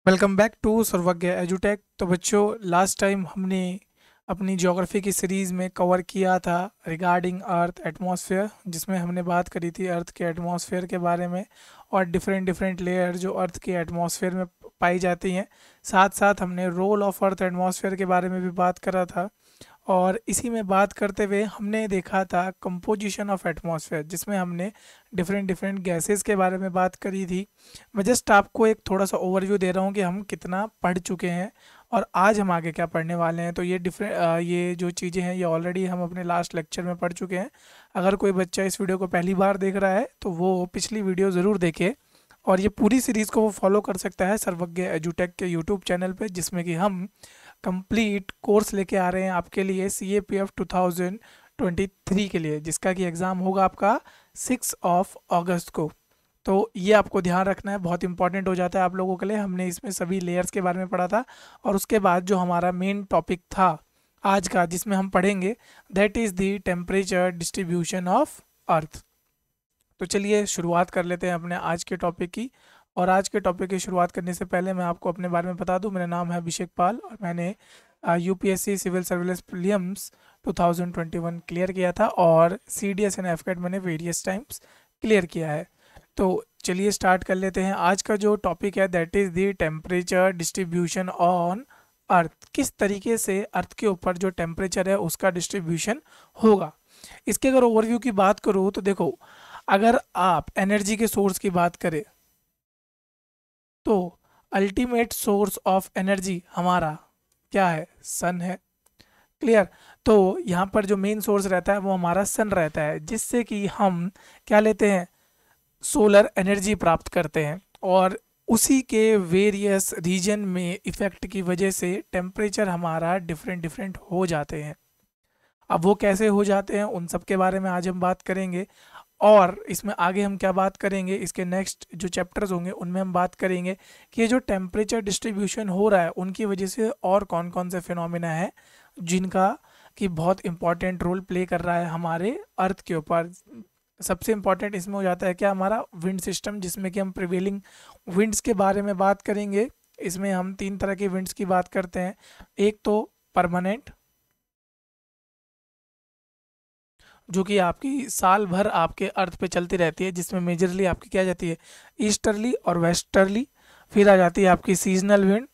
Welcome back to सर्वज्ञ एजुटेक। तो बच्चों, लास्ट टाइम हमने अपनी ज्योग्राफी की सीरीज़ में कवर किया था रिगार्डिंग अर्थ एटमॉस्फेयर, जिसमें हमने बात करी थी अर्थ के एटमॉस्फेयर के बारे में और डिफरेंट डिफरेंट लेयर जो अर्थ के एटमॉस्फेयर में पाई जाती हैं। साथ साथ हमने रोल ऑफ अर्थ एटमॉस्फेयर के बारे में भी बात करा था। और इसी में बात करते हुए हमने देखा था कंपोजिशन ऑफ एटमॉस्फेयर, जिसमें हमने डिफरेंट डिफरेंट गैसेस के बारे में बात करी थी। मैं जस्ट आपको एक थोड़ा सा ओवरव्यू दे रहा हूँ कि हम कितना पढ़ चुके हैं और आज हम आगे क्या पढ़ने वाले हैं। तो ये जो चीज़ें हैं ये ऑलरेडी हम अपने लास्ट लेक्चर में पढ़ चुके हैं। अगर कोई बच्चा इस वीडियो को पहली बार देख रहा है तो वो पिछली वीडियो ज़रूर देखे और ये पूरी सीरीज़ को वो फॉलो कर सकता है सर्वज्ञ एजुटेक के यूट्यूब चैनल पे, जिसमें कि हम कंप्लीट कोर्स लेके आ रहे हैं आपके लिए CAPF 2023 के लिए, जिसका कि एग्ज़ाम होगा आपका 6 अगस्त को। तो ये आपको ध्यान रखना है, बहुत इंपॉर्टेंट हो जाता है आप लोगों के लिए। हमने इसमें सभी लेयर्स के बारे में पढ़ा था और उसके बाद जो हमारा मेन टॉपिक था आज का जिसमें हम पढ़ेंगे, that is the temperature distribution of earth. तो चलिए शुरुआत कर लेते हैं अपने आज के टॉपिक की। और आज के टॉपिक की शुरुआत करने से पहले मैं आपको अपने बारे में बता दूं, मेरा नाम है अभिषेक पाल और मैंने UPSC civil surveillance prelims 2021 clear किया था और CDS एंड FCAT मैंने वेरियस टाइम्स क्लियर किया है। तो चलिए स्टार्ट कर लेते हैं। आज का जो टॉपिक है that is the temperature distribution on earth. किस तरीके से अर्थ के ऊपर जो टेम्परेचर है उसका डिस्ट्रीब्यूशन होगा। इसके अगर ओवरव्यू की बात करूँ तो देखो, अगर आप एनर्जी के सोर्स की बात करें तो अल्टीमेट सोर्स ऑफ एनर्जी हमारा क्या है? सन है। क्लियर। तो यहाँ पर जो मेन सोर्स रहता है वो हमारा सन रहता है, जिससे कि हम क्या लेते हैं? सोलर एनर्जी प्राप्त करते हैं और उसी के वेरियस रीजन में इफेक्ट की वजह से टेम्परेचर हमारा डिफरेंट डिफरेंट हो जाते हैं। अब वो कैसे हो जाते हैं उन सब के बारे में आज हम बात करेंगे। और इसमें आगे हम क्या बात करेंगे, इसके नेक्स्ट जो चैप्टर्स होंगे उनमें हम बात करेंगे कि ये जो टेम्परेचर डिस्ट्रीब्यूशन हो रहा है उनकी वजह से और कौन कौन से फिनोमिना है जिनका कि बहुत इंपॉर्टेंट रोल प्ले कर रहा है हमारे अर्थ के ऊपर। सबसे इंपॉर्टेंट इसमें हो जाता है क्या? हमारा विंड सिस्टम, जिसमें कि हम प्रिवेलिंग विंड्स के बारे में बात करेंगे। इसमें हम 3 तरह के विंड्स की बात करते हैं। एक तो परमानेंट, जो कि आपकी साल भर आपके अर्थ पे चलती रहती है, जिसमें मेजरली आपकी क्या जाती है? ईस्टर्ली और वेस्टर्ली। फिर आ जाती है आपकी सीजनल विंड,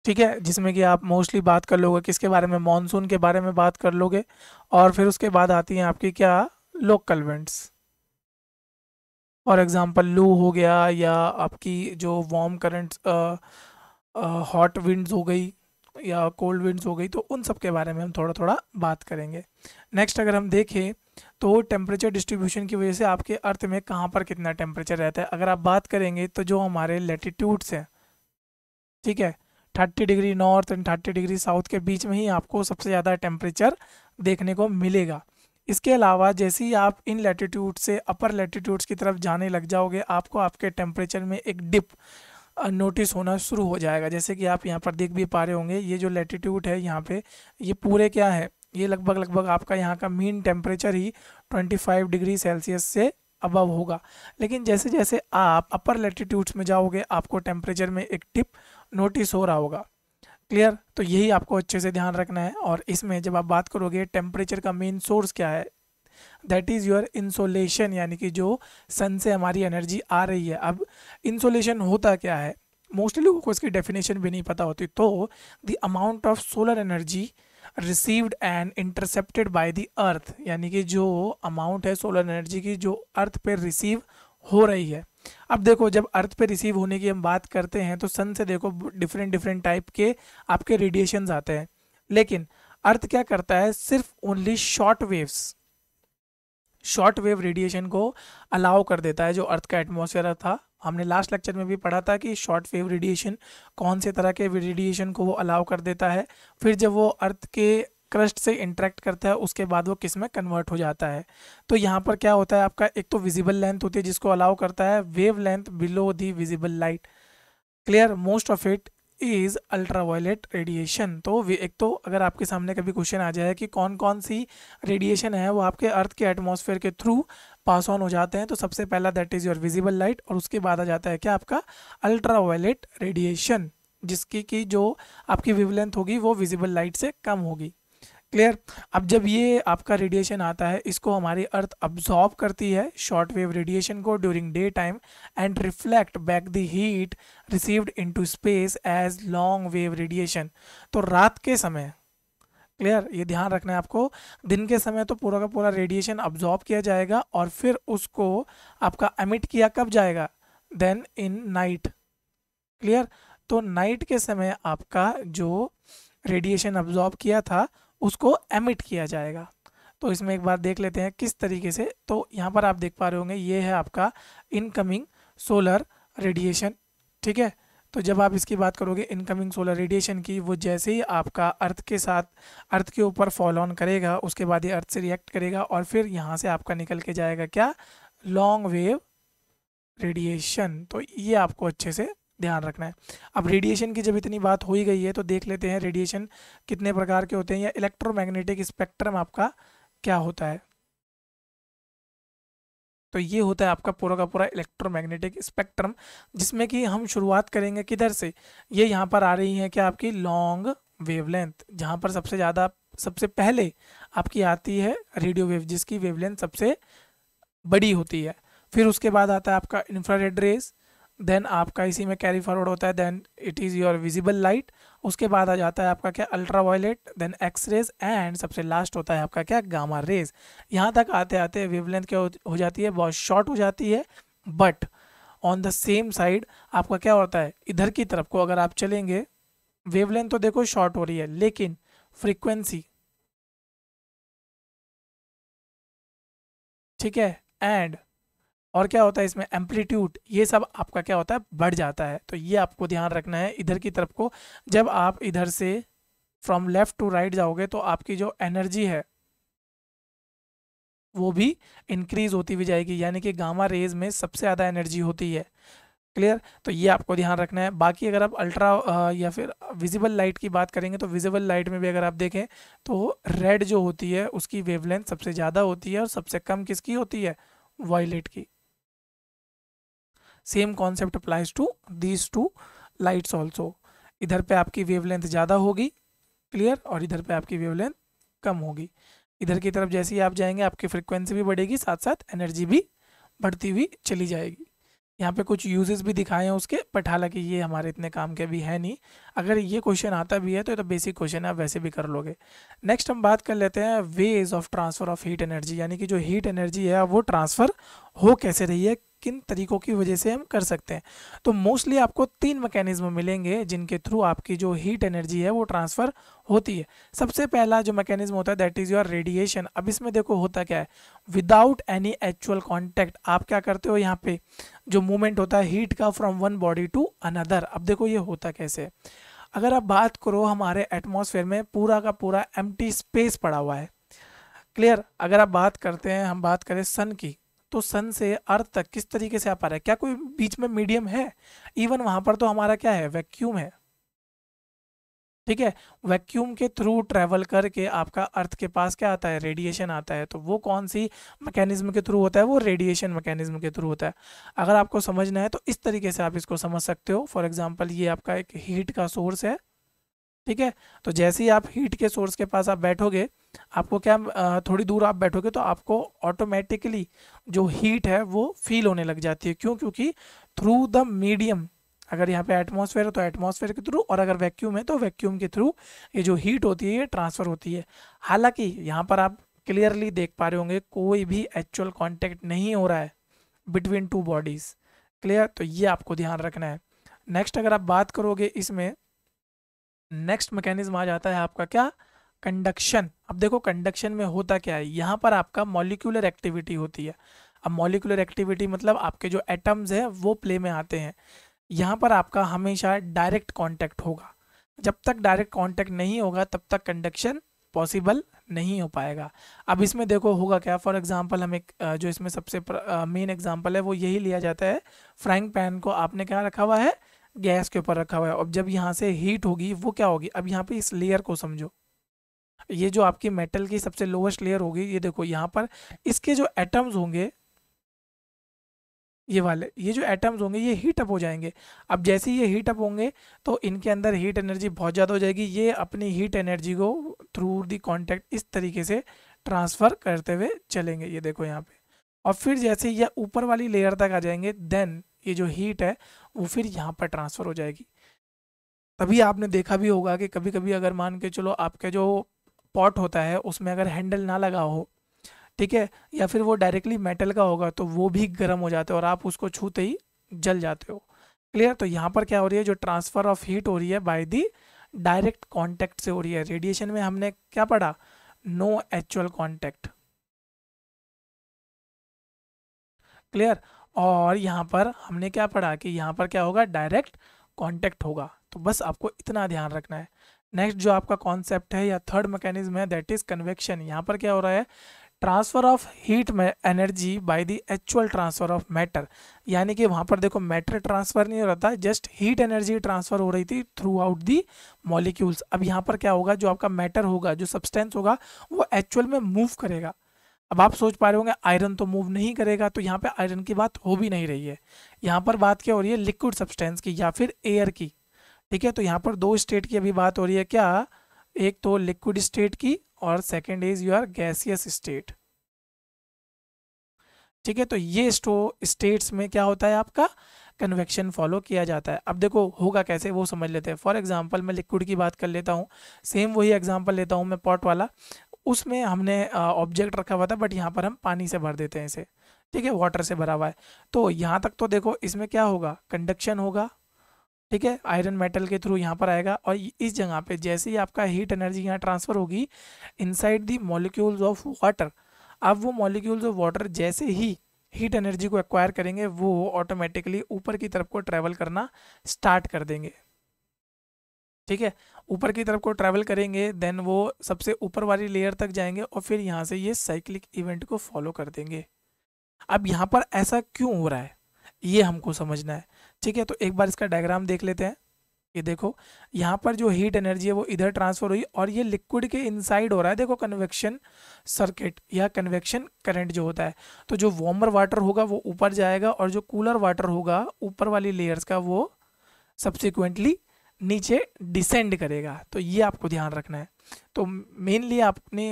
ठीक है, जिसमें कि आप मोस्टली बात कर लोगे किसके बारे में? मॉनसून के बारे में बात कर लोगे। और फिर उसके बाद आती हैं आपकी क्या? Local winds. फॉर एग्जांपल लू हो गया, या आपकी जो वार्म करंट्स, हॉट विंड्स हो गई या कोल्ड विंड्स हो गई, तो उन सब के बारे में हम थोड़ा थोड़ा बात करेंगे। नेक्स्ट अगर हम देखें तो टेम्परेचर डिस्ट्रीब्यूशन की वजह से आपके अर्थ में कहाँ पर कितना टेम्परेचर रहता है, अगर आप बात करेंगे तो जो हमारे लेटीट्यूड्स हैं, ठीक है, 30 degree north and 30 degree south के बीच में ही आपको सबसे ज़्यादा टेम्परेचर देखने को मिलेगा। इसके अलावा जैसे ही आप इन लैटिट्यूड से अपर लैटिट्यूड्स की तरफ जाने लग जाओगे, आपको आपके टेम्परेचर में एक डिप नोटिस होना शुरू हो जाएगा। जैसे कि आप यहाँ पर देख भी पा रहे होंगे, ये जो लैटिट्यूड है यहाँ पे, ये पूरे क्या है, ये लगभग लगभग आपका यहाँ का मीन टेम्परेचर ही 25 डिग्री सेल्सियस से अबव होगा। लेकिन जैसे जैसे आप अपर लैटिट्यूड्स में जाओगे आपको टेम्परेचर में एक टिप नोटिस हो रहा होगा। क्लियर। तो यही आपको अच्छे से ध्यान रखना है। और इसमें जब आप बात करोगे टेम्परेचर का मेन सोर्स क्या है, दैट इज़ योर इंसोलेशन, यानी कि जो सन से हमारी एनर्जी आ रही है। अब इंसोलेशन होता क्या है? मोस्टली लोगों को इसकी डेफिनेशन भी नहीं पता होती। तो the amount of solar energy received and intercepted bye the अर्थ, यानी कि जो अमाउंट है सोलर एनर्जी की जो अर्थ पे रिसीव हो रही है। अब देखो, जब अर्थ पे रिसीव होने की हम बात करते हैं तो सन से देखो डिफरेंट डिफरेंट टाइप के आपके रेडिएशंस आते हैं, लेकिन अर्थ क्या करता है? सिर्फ ओनली शॉर्ट वेव रेडिएशन को अलाउ कर देता है। जो अर्थ का एटमॉस्फेयर था, हमने लास्ट लेक्चर में भी पढ़ा था कि शॉर्ट वेव रेडिएशन कौन से तरह के रेडिएशन को वो अलाउ कर देता है। फिर जब वो अर्थ के क्रस्ट से इंटरेक्ट करता है उसके बाद वो किस में कन्वर्ट हो जाता है। तो यहाँ पर क्या होता है आपका? एक तो विजिबल लेंथ होती है जिसको अलाउ करता है wave length below the visible light. Clear. Most of it is ultraviolet radiation. तो एक तो अगर आपके सामने कभी क्वेश्चन आ जाए कि कौन कौन सी रेडिएशन है वो आपके अर्थ के एटमॉस्फेयर के थ्रू पास ऑन हो जाते हैं, तो सबसे पहला that is your visible light, और उसके बाद आ जाता है क्या आपका अल्ट्रावायलेट रेडिएशन, जिसकी की जो आपकी वेवलेंथ होगी वो विजिबल लाइट से कम होगी। क्लियर। अब जब ये आपका रेडिएशन आता है इसको हमारी अर्थ अब्जॉर्ब करती है शॉर्ट वेव रेडिएशन को during day time and reflect back the heat received into space as long wave radiation. तो रात के समय, क्लियर, ये ध्यान रखना है आपको, दिन के समय तो पूरा का पूरा रेडिएशन अब्जॉर्ब किया जाएगा और फिर उसको आपका एमिट किया कब जाएगा, देन इन नाइट। क्लियर। तो नाइट के समय आपका जो रेडिएशन अब्जॉर्ब किया था उसको एमिट किया जाएगा। तो इसमें एक बार देख लेते हैं किस तरीके से। तो यहाँ पर आप देख पा रहे होंगे ये है आपका इनकमिंग सोलर रेडिएशन। ठीक है। तो जब आप इसकी बात करोगे इनकमिंग सोलर रेडिएशन की, वो जैसे ही आपका अर्थ के साथ अर्थ के ऊपर फॉल ऑन करेगा उसके बाद ये अर्थ से रिएक्ट करेगा और फिर यहाँ से आपका निकल के जाएगा क्या, लॉन्ग वेव रेडिएशन। तो ये आपको अच्छे से ध्यान रखना है। अब रेडिएशन की जब इतनी बात हो ही गई है तो देख लेते हैं रेडिएशन कितने प्रकार के होते हैं या इलेक्ट्रोमैग्नेटिक स्पेक्ट्रम आपका क्या होता है। तो ये होता है आपका पूरा का पूरा इलेक्ट्रोमैग्नेटिक स्पेक्ट्रम, जिसमें कि हम शुरुआत करेंगे किधर से, ये यहाँ पर आ रही है क्या आपकी लॉन्ग वेवलेंथ, जहाँ पर सबसे ज़्यादा सबसे पहले आपकी आती है रेडियो वेव जिसकी वेवलेंथ सबसे बड़ी होती है। फिर उसके बाद आता है आपका इंफ्रारेड रेज, देन आपका इसी में कैरी फॉरवर्ड होता है, then it is your visible light, उसके बाद आ जाता है आपका क्या ultraviolet, then X rays and सबसे लास्ट होता है आपका क्या गामा रेज। यहाँ तक आते आते वेवलेंथ क्या हो जाती है, बहुत शॉर्ट हो जाती है, but on the same side आपका क्या होता है, इधर की तरफ को अगर आप चलेंगे वेवलेंथ तो देखो शॉर्ट हो रही है लेकिन फ्रीक्वेंसी, ठीक है, एंड और क्या होता है इसमें एम्पलीट्यूड, ये सब आपका क्या होता है बढ़ जाता है। तो ये आपको ध्यान रखना है इधर की तरफ को। जब आप इधर से फ्रॉम लेफ्ट टू राइट जाओगे तो आपकी जो एनर्जी है वो भी इंक्रीज होती हुई जाएगी, यानी कि गामा रेज में सबसे ज़्यादा एनर्जी होती है। क्लियर। तो ये आपको ध्यान रखना है। बाकी अगर आप अल्ट्रा या फिर विजिबल लाइट की बात करेंगे तो विजिबल लाइट में भी अगर आप देखें तो रेड जो होती है उसकी वेवलेंथ सबसे ज़्यादा होती है और सबसे कम किसकी होती है, वायलेट की। Same concept applies to these two lights also. इधर पे आपकी वेवलेंथ ज़्यादा होगी, क्लियर, और इधर पे आपकी वेवलेंथ कम होगी। इधर की तरफ जैसे ही आप जाएंगे आपकी फ्रिक्वेंसी भी बढ़ेगी, साथ साथ एनर्जी भी बढ़ती हुई चली जाएगी। यहाँ पे कुछ यूजेस भी दिखाए हैं उसके, बट हालांकि ये हमारे इतने काम के भी है नहीं। अगर ये क्वेश्चन आता भी है तो ये तो बेसिक क्वेश्चन है, आप वैसे भी कर लोगे। नेक्स्ट हम बात कर लेते हैं ways of transfer of heat energy, यानी कि जो हीट एनर्जी है वो ट्रांसफ़र हो कैसे रही है, किन तरीकों की वजह से हम कर सकते हैं। तो मोस्टली आपको 3 मैकेनिज्म मिलेंगे जिनके थ्रू आपकी जो हीट एनर्जी है वो ट्रांसफ़र होती है। सबसे पहला जो मैकेनिज्म होता है दैट इज़ योर रेडिएशन। अब इसमें देखो होता क्या है, विदाउट एनी एक्चुअल कॉन्टैक्ट आप क्या करते हो, यहाँ पे जो मूवमेंट होता है हीट का from one body to another. अब देखो ये होता कैसे, अगर आप बात करो हमारे एटमॉस्फेयर में पूरा का पूरा एम्प्टी स्पेस पड़ा हुआ है, क्लियर। अगर आप बात करते हैं, हम बात करें सन की, तो सन से अर्थ तक किस तरीके से आ पा रहा है, क्या कोई बीच में मीडियम है, इवन वहां पर तो हमारा क्या है, वैक्यूम है। ठीक है, वैक्यूम के थ्रू ट्रेवल करके आपका अर्थ के पास क्या आता है, रेडिएशन आता है। तो वो कौन सी मैकेनिज्म के थ्रू होता है, वो रेडिएशन मैकेनिज्म के थ्रू होता है। अगर आपको समझना है तो इस तरीके से आप इसको समझ सकते हो। फॉर एग्जांपल ये आपका एक हीट का सोर्स है, ठीक है। तो जैसे ही आप हीट के सोर्स के पास आप बैठोगे, आपको क्या थोड़ी दूर आप बैठोगे तो आपको ऑटोमेटिकली जो हीट है वो फील होने लग जाती है। क्यों, क्योंकि थ्रू द मीडियम, अगर यहाँ पे एटमॉस्फेयर है तो एटमॉस्फेयर के थ्रू, और अगर वैक्यूम है तो वैक्यूम के थ्रू ये जो हीट होती है ये ट्रांसफ़र होती है। हालांकि यहाँ पर आप क्लियरली देख पा रहे होंगे कोई भी एक्चुअल कॉन्टैक्ट नहीं हो रहा है बिटवीन टू बॉडीज़, क्लियर। तो ये आपको ध्यान रखना है। नेक्स्ट अगर आप बात करोगे इसमें, नेक्स्ट मैकेनिज्म आ जाता है आपका क्या, कंडक्शन। अब देखो कंडक्शन में होता क्या है, यहाँ पर आपका मॉलिक्यूलर एक्टिविटी होती है। अब मॉलिक्यूलर एक्टिविटी मतलब आपके जो एटम्स हैं वो प्ले में आते हैं। यहाँ पर आपका हमेशा डायरेक्ट कांटेक्ट होगा, जब तक डायरेक्ट कांटेक्ट नहीं होगा तब तक कंडक्शन पॉसिबल नहीं हो पाएगा। अब इसमें देखो होगा क्या, फॉर एग्जांपल हम एक जो इसमें सबसे मेन एग्जांपल है वो यही लिया जाता है, फ्राइंग पैन को आपने क्या रखा हुआ है, गैस के ऊपर रखा हुआ है। अब जब यहाँ से हीट होगी वो क्या होगी, अब यहाँ पे इस लेयर को समझो, ये जो आपकी मेटल की सबसे लोवेस्ट लेयर होगी, ये देखो यहाँ पर इसके जो एटम्स होंगे, ये वाले, ये जो एटम्स होंगे ये हीट अप हो जाएंगे। अब जैसे ही ये हीट अप होंगे तो इनके अंदर हीट एनर्जी बहुत ज़्यादा हो जाएगी, ये अपनी हीट एनर्जी को थ्रू दी कांटेक्ट इस तरीके से ट्रांसफ़र करते हुए चलेंगे, ये देखो यहाँ पे। और फिर जैसे ये ऊपर वाली लेयर तक आ जाएंगे, देन ये जो हीट है वो फिर यहाँ पर ट्रांसफ़र हो जाएगी। तभी आपने देखा भी होगा कि कभी कभी अगर मान के चलो आपके जो पॉट होता है उसमें अगर हैंडल ना लगा हो, ठीक है, या फिर वो डायरेक्टली मेटल का होगा, तो वो भी गर्म हो जाते हैं और आप उसको छूते ही जल जाते हो। क्लियर। तो यहाँ पर क्या हो रही है, जो ट्रांसफर ऑफ हीट हो रही है बाय दी डायरेक्ट कांटेक्ट से हो रही है। रेडिएशन में हमने क्या पढ़ा, नो एक्चुअल कांटेक्ट। क्लियर। और यहाँ पर हमने क्या पढ़ा कि यहाँ पर क्या होगा, डायरेक्ट कांटेक्ट होगा। तो बस आपको इतना ध्यान रखना है। नेक्स्ट जो आपका कॉन्सेप्ट है या थर्ड मैकेनिज्म है, दैट इज कन्वेक्शन। यहाँ पर क्या हो रहा है, ट्रांसफर ऑफ हीट में energy by the actual transfer of matter. यानी कि वहाँ पर देखो मैटर ट्रांसफर नहीं हो रहा था, जस्ट हीट एनर्जी ट्रांसफर हो रही थी थ्रू आउट दी मॉलिक्यूल्स। अब यहाँ पर क्या होगा, जो आपका मैटर होगा, जो सब्सटेंस होगा, वो एक्चुअल में मूव करेगा। अब आप सोच पा रहे होंगे आयरन तो मूव नहीं करेगा, तो यहाँ पे आयरन की बात हो भी नहीं रही है। यहाँ पर बात क्या हो रही है, लिक्विड सब्सटेंस की या फिर एयर की। ठीक है, तो यहाँ पर दो स्टेट की अभी बात हो रही है, क्या, एक तो लिक्विड स्टेट की और second is your gaseous state. ठीक है, तो ये स्टेट्स में क्या होता है, आपका कन्वेक्शन फॉलो किया जाता है। अब देखो होगा कैसे वो समझ लेते हैं। फॉर एग्जांपल मैं लिक्विड की बात कर लेता हूँ, सेम वही एग्जांपल लेता हूँ मैं पॉट वाला। उसमें हमने ऑब्जेक्ट रखा हुआ था, बट यहाँ पर हम पानी से भर देते हैं इसे। ठीक है, वाटर से भरा हुआ है। तो यहाँ तक तो देखो इसमें क्या होगा, कंडक्शन होगा। ठीक है, आयरन मेटल के थ्रू यहाँ पर आएगा और इस जगह पे जैसे ही आपका हीट एनर्जी यहाँ ट्रांसफर होगी inside the molecules of water. अब वो मॉलिक्यूल्स ऑफ वाटर जैसे ही हीट एनर्जी को एक्वायर करेंगे वो ऑटोमेटिकली ऊपर की तरफ को ट्रैवल करना स्टार्ट कर देंगे। ठीक है, ऊपर की तरफ को ट्रैवल करेंगे, देन वो सबसे ऊपर वाली लेयर तक जाएंगे और फिर यहाँ से ये साइक्लिक इवेंट को फॉलो कर देंगे। अब यहाँ पर ऐसा क्यों हो रहा है ये हमको समझना है। ठीक है, तो एक बार इसका डायग्राम देख लेते हैं। ये देखो यहाँ पर जो हीट एनर्जी है वो इधर ट्रांसफर हुई और ये लिक्विड के इनसाइड हो रहा है। देखो कन्वेक्शन सर्किट या कन्वेक्शन करंट जो होता है, तो जो वार्मर वाटर होगा वो ऊपर जाएगा और जो कूलर वाटर होगा ऊपर वाली लेयर्स का वो सब्सिक्वेंटली नीचे डिसेंड करेगा। तो ये आपको ध्यान रखना है। तो मेनली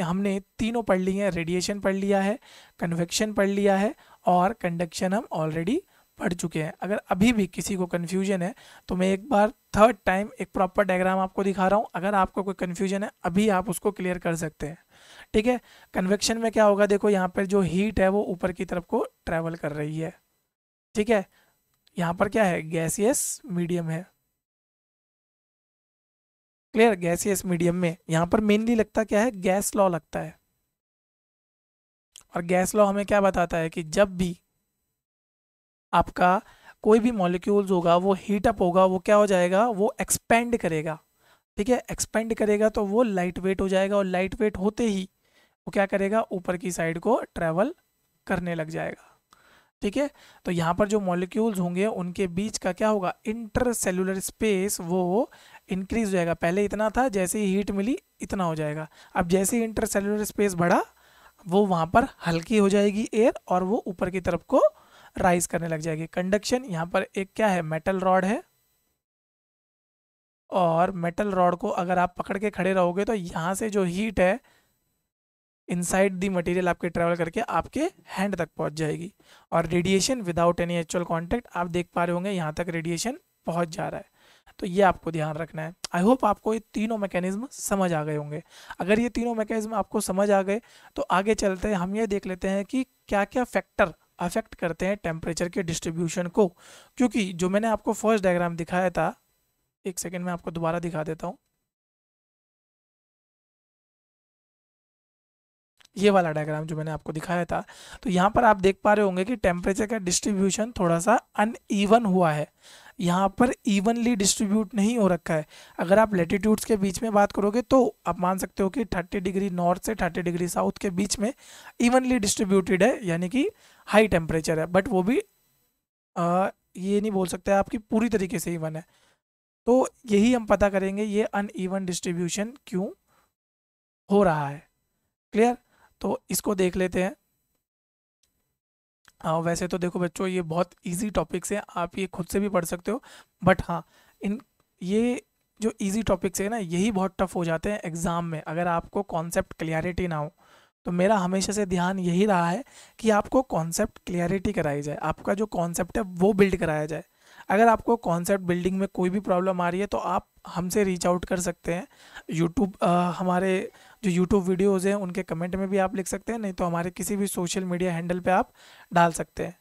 हमने तीनों पढ़ लिए हैं, रेडिएशन पढ़ लिया है, कन्वेक्शन पढ़ लिया है और कंडक्शन हम ऑलरेडी पढ़ चुके हैं। अगर अभी भी किसी को कन्फ्यूजन है तो मैं एक बार थर्ड टाइम एक प्रॉपर डायग्राम आपको दिखा रहा हूँ। अगर आपको कोई कन्फ्यूजन है अभी आप उसको क्लियर कर सकते हैं। ठीक है, कन्वेक्शन में क्या होगा, देखो यहाँ पर जो हीट है वो ऊपर की तरफ को ट्रैवल कर रही है। ठीक है, यहाँ पर क्या है, गैसियस मीडियम है। क्लियर, गैसियस मीडियम में यहाँ पर मेनली लगता क्या है, गैस लॉ लगता है। और गैस लॉ हमें क्या बताता है कि जब भी आपका कोई भी मॉलिक्यूल्स होगा वो हीट अप होगा, वो क्या हो जाएगा, वो एक्सपेंड करेगा। ठीक है, एक्सपेंड करेगा तो वो लाइट वेट हो जाएगा और लाइट वेट होते ही वो क्या करेगा, ऊपर की साइड को ट्रेवल करने लग जाएगा। ठीक है, तो यहाँ पर जो मॉलिक्यूल्स होंगे उनके बीच का क्या होगा, इंटरसेलुलर स्पेस वो इंक्रीज हो जाएगा। पहले इतना था, जैसे ही हीट मिली इतना हो जाएगा। अब जैसे ही इंटरसेलुलर स्पेस बढ़ा वो वहाँ पर हल्की हो जाएगी एयर और वो ऊपर की तरफ को राइज करने लग जाएगी। कंडक्शन, यहाँ पर एक क्या है, मेटल रॉड है और मेटल रॉड को अगर आप पकड़ के खड़े रहोगे तो यहाँ से जो हीट है इनसाइड दी मटेरियल आपके ट्रेवल करके आपके हैंड तक पहुँच जाएगी। और radiation without any actual contact, आप देख पा रहे होंगे यहाँ तक रेडिएशन पहुँच जा रहा है। तो ये आपको ध्यान रखना है। आई होप आपको ये तीनों मैकेनिज्म समझ आ गए होंगे। अगर ये तीनों मैकेनिज्म आपको समझ आ गए तो आगे चलते हैं हम ये देख लेते हैं कि क्या क्या फैक्टर अफेक्ट करते हैं टेम्परेचर के डिस्ट्रीब्यूशन को। क्योंकि जो मैंने आपको फर्स्ट डायग्राम दिखाया था, एक सेकेंड में आपको दोबारा दिखा देता हूँ, ये वाला डायग्राम जो मैंने आपको दिखाया था, तो यहाँ पर आप देख पा रहे होंगे कि टेम्परेचर का डिस्ट्रीब्यूशन थोड़ा सा अनइवन हुआ है। यहाँ पर इवनली डिस्ट्रीब्यूट नहीं हो रखा है। अगर आप लेटीट्यूड्स के बीच में बात करोगे तो आप मान सकते हो कि 30 डिग्री नॉर्थ से 30 डिग्री साउथ के बीच में इवनली डिस्ट्रीब्यूटेड है, यानी कि हाई टेम्परेचर है। बट वो भी ये नहीं बोल सकते आपकी पूरी तरीके से इवन है। तो यही हम पता करेंगे ये अनइवन डिस्ट्रीब्यूशन क्यों हो रहा है। क्लियर? तो इसको देख लेते हैं। वैसे तो देखो बच्चों ये बहुत इजी टॉपिक्स हैं, आप ये खुद से भी पढ़ सकते हो, बट हाँ इन ये जो इजी टॉपिक्स है ना यही बहुत टफ हो जाते हैं एग्ज़ाम में अगर आपको कॉन्सेप्ट क्लियरिटी ना हो। तो मेरा हमेशा से ध्यान यही रहा है कि आपको कॉन्सेप्ट क्लियरिटी कराई जाए, आपका जो कॉन्सेप्ट है वो बिल्ड कराया जाए। अगर आपको कॉन्सेप्ट बिल्डिंग में कोई भी प्रॉब्लम आ रही है तो आप हमसे रीच आउट कर सकते हैं। यूट्यूब हमारे जो यूट्यूब वीडियोज़ हैं उनके कमेंट में भी आप लिख सकते हैं, नहीं तो हमारे किसी भी सोशल मीडिया हैंडल पे आप डाल सकते हैं,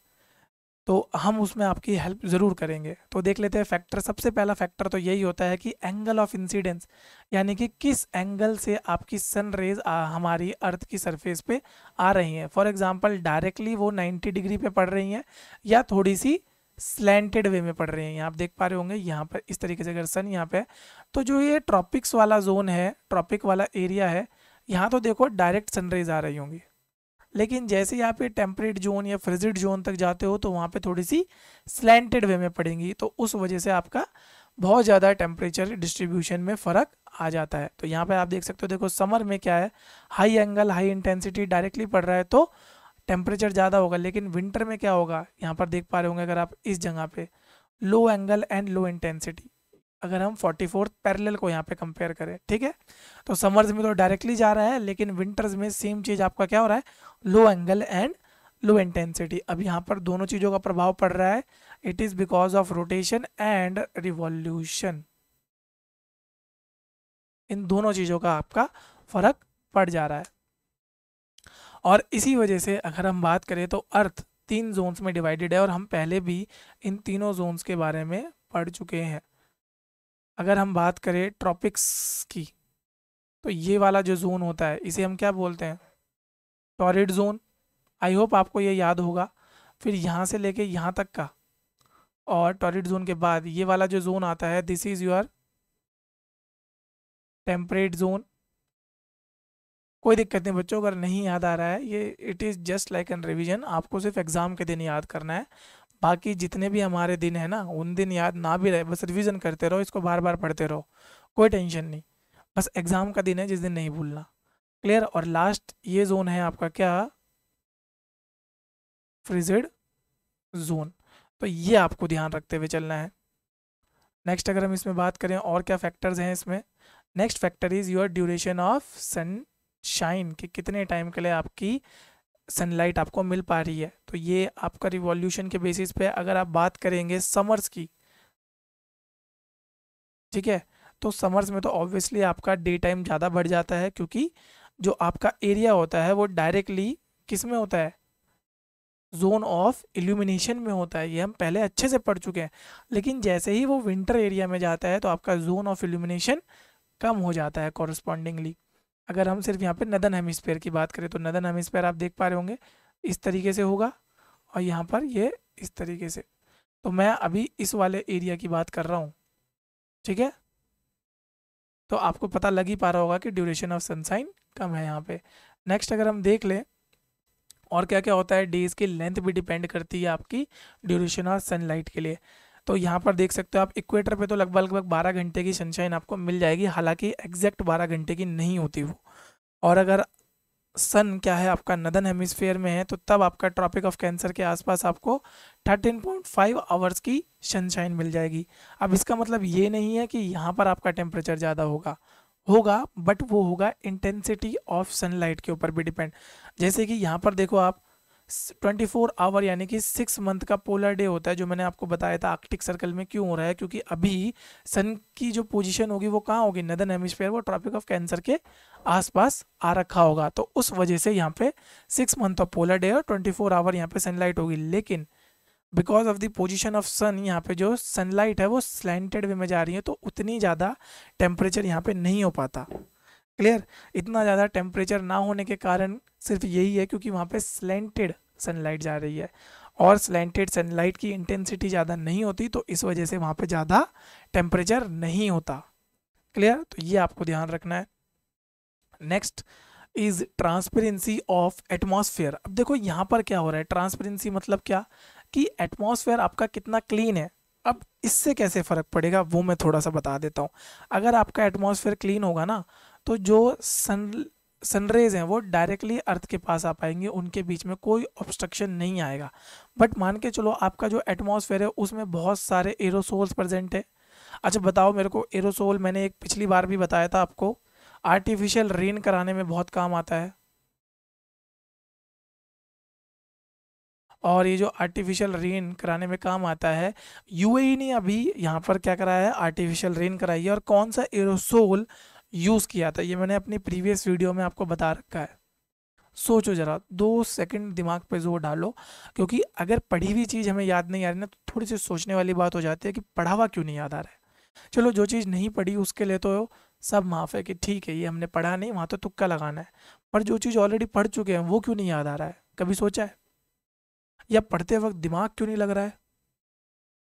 तो हम उसमें आपकी हेल्प ज़रूर करेंगे। तो देख लेते हैं फैक्टर। सबसे पहला फैक्टर तो यही होता है कि एंगल ऑफ इंसिडेंस, यानी कि किस एंगल से आपकी सन रेज हमारी अर्थ की सरफेस पे आ रही हैं। फॉर एग्जांपल डायरेक्टली वो 90 डिग्री पे पड़ रही हैं या थोड़ी सी स्लैंटेड वे में पड़ रही हैं। यहाँ आप देख पा रहे होंगे यहाँ पर इस तरीके से अगर सन यहाँ पे है तो जो ये ट्रॉपिक्स वाला जोन है, ट्रॉपिक वाला एरिया है, यहाँ तो देखो डायरेक्ट सनरेज आ रही होंगी, लेकिन जैसे ही आप ये टेम्परेट जोन या फ्रिजिड जोन तक जाते हो तो वहाँ पे थोड़ी सी स्लैंटेड वे में पड़ेंगी, तो उस वजह से आपका बहुत ज़्यादा टेम्परेचर डिस्ट्रीब्यूशन में फ़र्क आ जाता है। तो यहाँ पे आप देख सकते हो, देखो समर में क्या है, high angle high intensity directly पड़ रहा है तो टेम्परेचर ज़्यादा होगा, लेकिन विंटर में क्या होगा, यहाँ पर देख पा रहे होंगे अगर आप इस जगह पे लो एंगल एंड लो इंटेंसिटी, अगर हम 44th पैरेलल को यहाँ पे कंपेयर करें, ठीक है, तो समर्स में तो डायरेक्टली जा रहा है, लेकिन विंटर्स में सेम चीज़ आपका क्या हो रहा है, लो एंगल एंड लो इंटेंसिटी। अब यहाँ पर दोनों चीज़ों का प्रभाव पड़ रहा है, it is because of rotation and revolution. इन दोनों चीज़ों का आपका फर्क पड़ जा रहा है, और इसी वजह से अगर हम बात करें तो अर्थ 3 जोन्स में डिवाइडेड है, और हम पहले भी इन तीनों जोन्स के बारे में पढ़ चुके हैं। अगर हम बात करें ट्रॉपिक्स की, तो ये वाला जो जोन होता है इसे हम क्या बोलते हैं, टॉरिड जोन। आई होप आपको ये याद होगा। फिर यहाँ से लेके यहाँ तक का, और टॉरिड जोन के बाद ये वाला जो जोन आता है, this is your temperate zone. कोई दिक्कत नहीं बच्चों, अगर नहीं याद आ रहा है ये, it is just like an revision, आपको सिर्फ एग्ज़ाम के दिन याद करना है। बाकी जितने भी हमारे दिन है ना, उन दिन याद ना भी रहे, बस रिवीजन करते रहो, इसको बार बार पढ़ते रहो, कोई टेंशन नहीं। बस एग्ज़ाम का दिन है जिस दिन नहीं भूलना। क्लियर? और लास्ट ये जोन है आपका क्या, फ्रिजिड जोन। तो ये आपको ध्यान रखते हुए चलना है। नेक्स्ट अगर हम इसमें बात करें और क्या फैक्टर्स हैं इसमें, next factor is your duration of sunshine, कि कितने टाइम के लिए आपकी सनलाइट आपको मिल पा रही है। तो ये आपका रिवॉल्यूशन के बेसिस पे अगर आप बात करेंगे समर्स की, ठीक है, तो समर्स में तो ऑब्वियसली आपका डे टाइम ज़्यादा बढ़ जाता है, क्योंकि जो आपका एरिया होता है वो डायरेक्टली किस में होता है, जोन ऑफ इल्यूमिनेशन में होता है। ये हम पहले अच्छे से पढ़ चुके हैं, लेकिन जैसे ही वो विंटर एरिया में जाता है तो आपका जोन ऑफ इल्यूमिनेशन कम हो जाता है कॉरस्पॉन्डिंगली। अगर हम सिर्फ यहाँ पे नदर्न हेमिस्फेयर की बात करें तो नदर्न हेमिस्फेयर आप देख पा रहे होंगे इस तरीके से होगा, और यहाँ पर ये इस तरीके से। तो मैं अभी इस वाले एरिया की बात कर रहा हूँ, ठीक है, तो आपको पता लग ही पा रहा होगा कि ड्यूरेशन ऑफ सनशाइन कम है यहाँ पे। नेक्स्ट अगर हम देख लें और क्या क्या होता है, डेज़ की लेंथ भी डिपेंड करती है आपकी ड्यूरेशन ऑफ सनलाइट के लिए। तो यहाँ पर देख सकते हो आप, इक्वेटर पे तो लगभग लगभग 12 घंटे की सनशाइन आपको मिल जाएगी, हालांकि एग्जैक्ट 12 घंटे की नहीं होती वो। और अगर सन क्या है आपका नदर्न हेमिस्फेयर में है तो तब आपका ट्रॉपिक ऑफ कैंसर के आसपास आपको 13.5 आवर्स की सनशाइन मिल जाएगी। अब इसका मतलब ये नहीं है कि यहाँ पर आपका टेम्परेचर ज़्यादा होगा, बट वो होगा इंटेंसिटी ऑफ सनलाइट के ऊपर भी डिपेंड। जैसे कि यहाँ पर देखो आप 24 आवर यानी कि 6 मंथ का पोलर डे होता है, जो मैंने आपको बताया था आर्कटिक सर्कल में क्यों हो रहा है, क्योंकि अभी सन की जो पोजीशन होगी वो कहाँ होगी, नदर्न हेमिस्फीयर, वो ट्रॉपिक ऑफ कैंसर के आसपास आ रखा होगा, तो उस वजह से यहाँ पे 6 मंथ ऑफ पोलर डे और 24 आवर यहाँ पे सनलाइट होगी। लेकिन because of the position of sun, यहाँ पे जो सनलाइट है वो स्लैंटेड वे में जा रही है, तो उतनी ज़्यादा टेम्परेचर यहाँ पे नहीं हो पाता। क्लियर? इतना ज़्यादा टेम्परेचर ना होने के कारण सिर्फ यही है क्योंकि वहाँ पे स्लैंटेड सनलाइट जा रही है, और स्लैंटेड सनलाइट की इंटेंसिटी ज़्यादा नहीं होती, तो इस वजह से वहाँ पे ज़्यादा टेम्परेचर नहीं होता। क्लियर? तो ये आपको ध्यान रखना है। Next is transparency of atmosphere. अब देखो यहाँ पर क्या हो रहा है, ट्रांसपेरेंसी मतलब क्या, कि एटमॉस्फेयर आपका कितना क्लीन है। अब इससे कैसे फ़र्क पड़ेगा वो मैं थोड़ा सा बता देता हूँ। अगर आपका एटमॉस्फेयर क्लीन होगा ना, तो जो सनरेज हैं वो डायरेक्टली अर्थ के पास आ पाएंगे, उनके बीच में कोई ऑब्स्ट्रक्शन नहीं आएगा। बट मान के चलो आपका जो एटमॉस्फेयर है उसमें बहुत सारे एरोसोल्स प्रेजेंट है। अच्छा बताओ मेरे को, एरोसोल मैंने एक पिछली बार भी बताया था आपको, आर्टिफिशियल रेन कराने में बहुत काम आता है। और ये जो आर्टिफिशियल रेन कराने में काम आता है, यूएई ने अभी यहाँ पर क्या कराया है, आर्टिफिशियल रेन कराई है। और कौन सा एरोसोल यूज़ किया था ये मैंने अपनी प्रीवियस वीडियो में आपको बता रखा है। सोचो ज़रा, 2 सेकंड दिमाग पे जोर डालो, क्योंकि अगर पढ़ी हुई चीज़ हमें याद नहीं आ रही ना, तो थोड़ी सी सोचने वाली बात हो जाती है कि पढ़ा हुआ क्यों नहीं याद आ रहा है। चलो जो चीज़ नहीं पढ़ी उसके लिए तो सब माफ़ है कि ठीक है ये हमने पढ़ा नहीं, वहाँ तो तुक्का लगाना है। पर जो चीज़ ऑलरेडी पढ़ चुके हैं वो क्यों नहीं याद आ रहा है, कभी सोचा है? या पढ़ते वक्त दिमाग क्यों नहीं लग रहा है?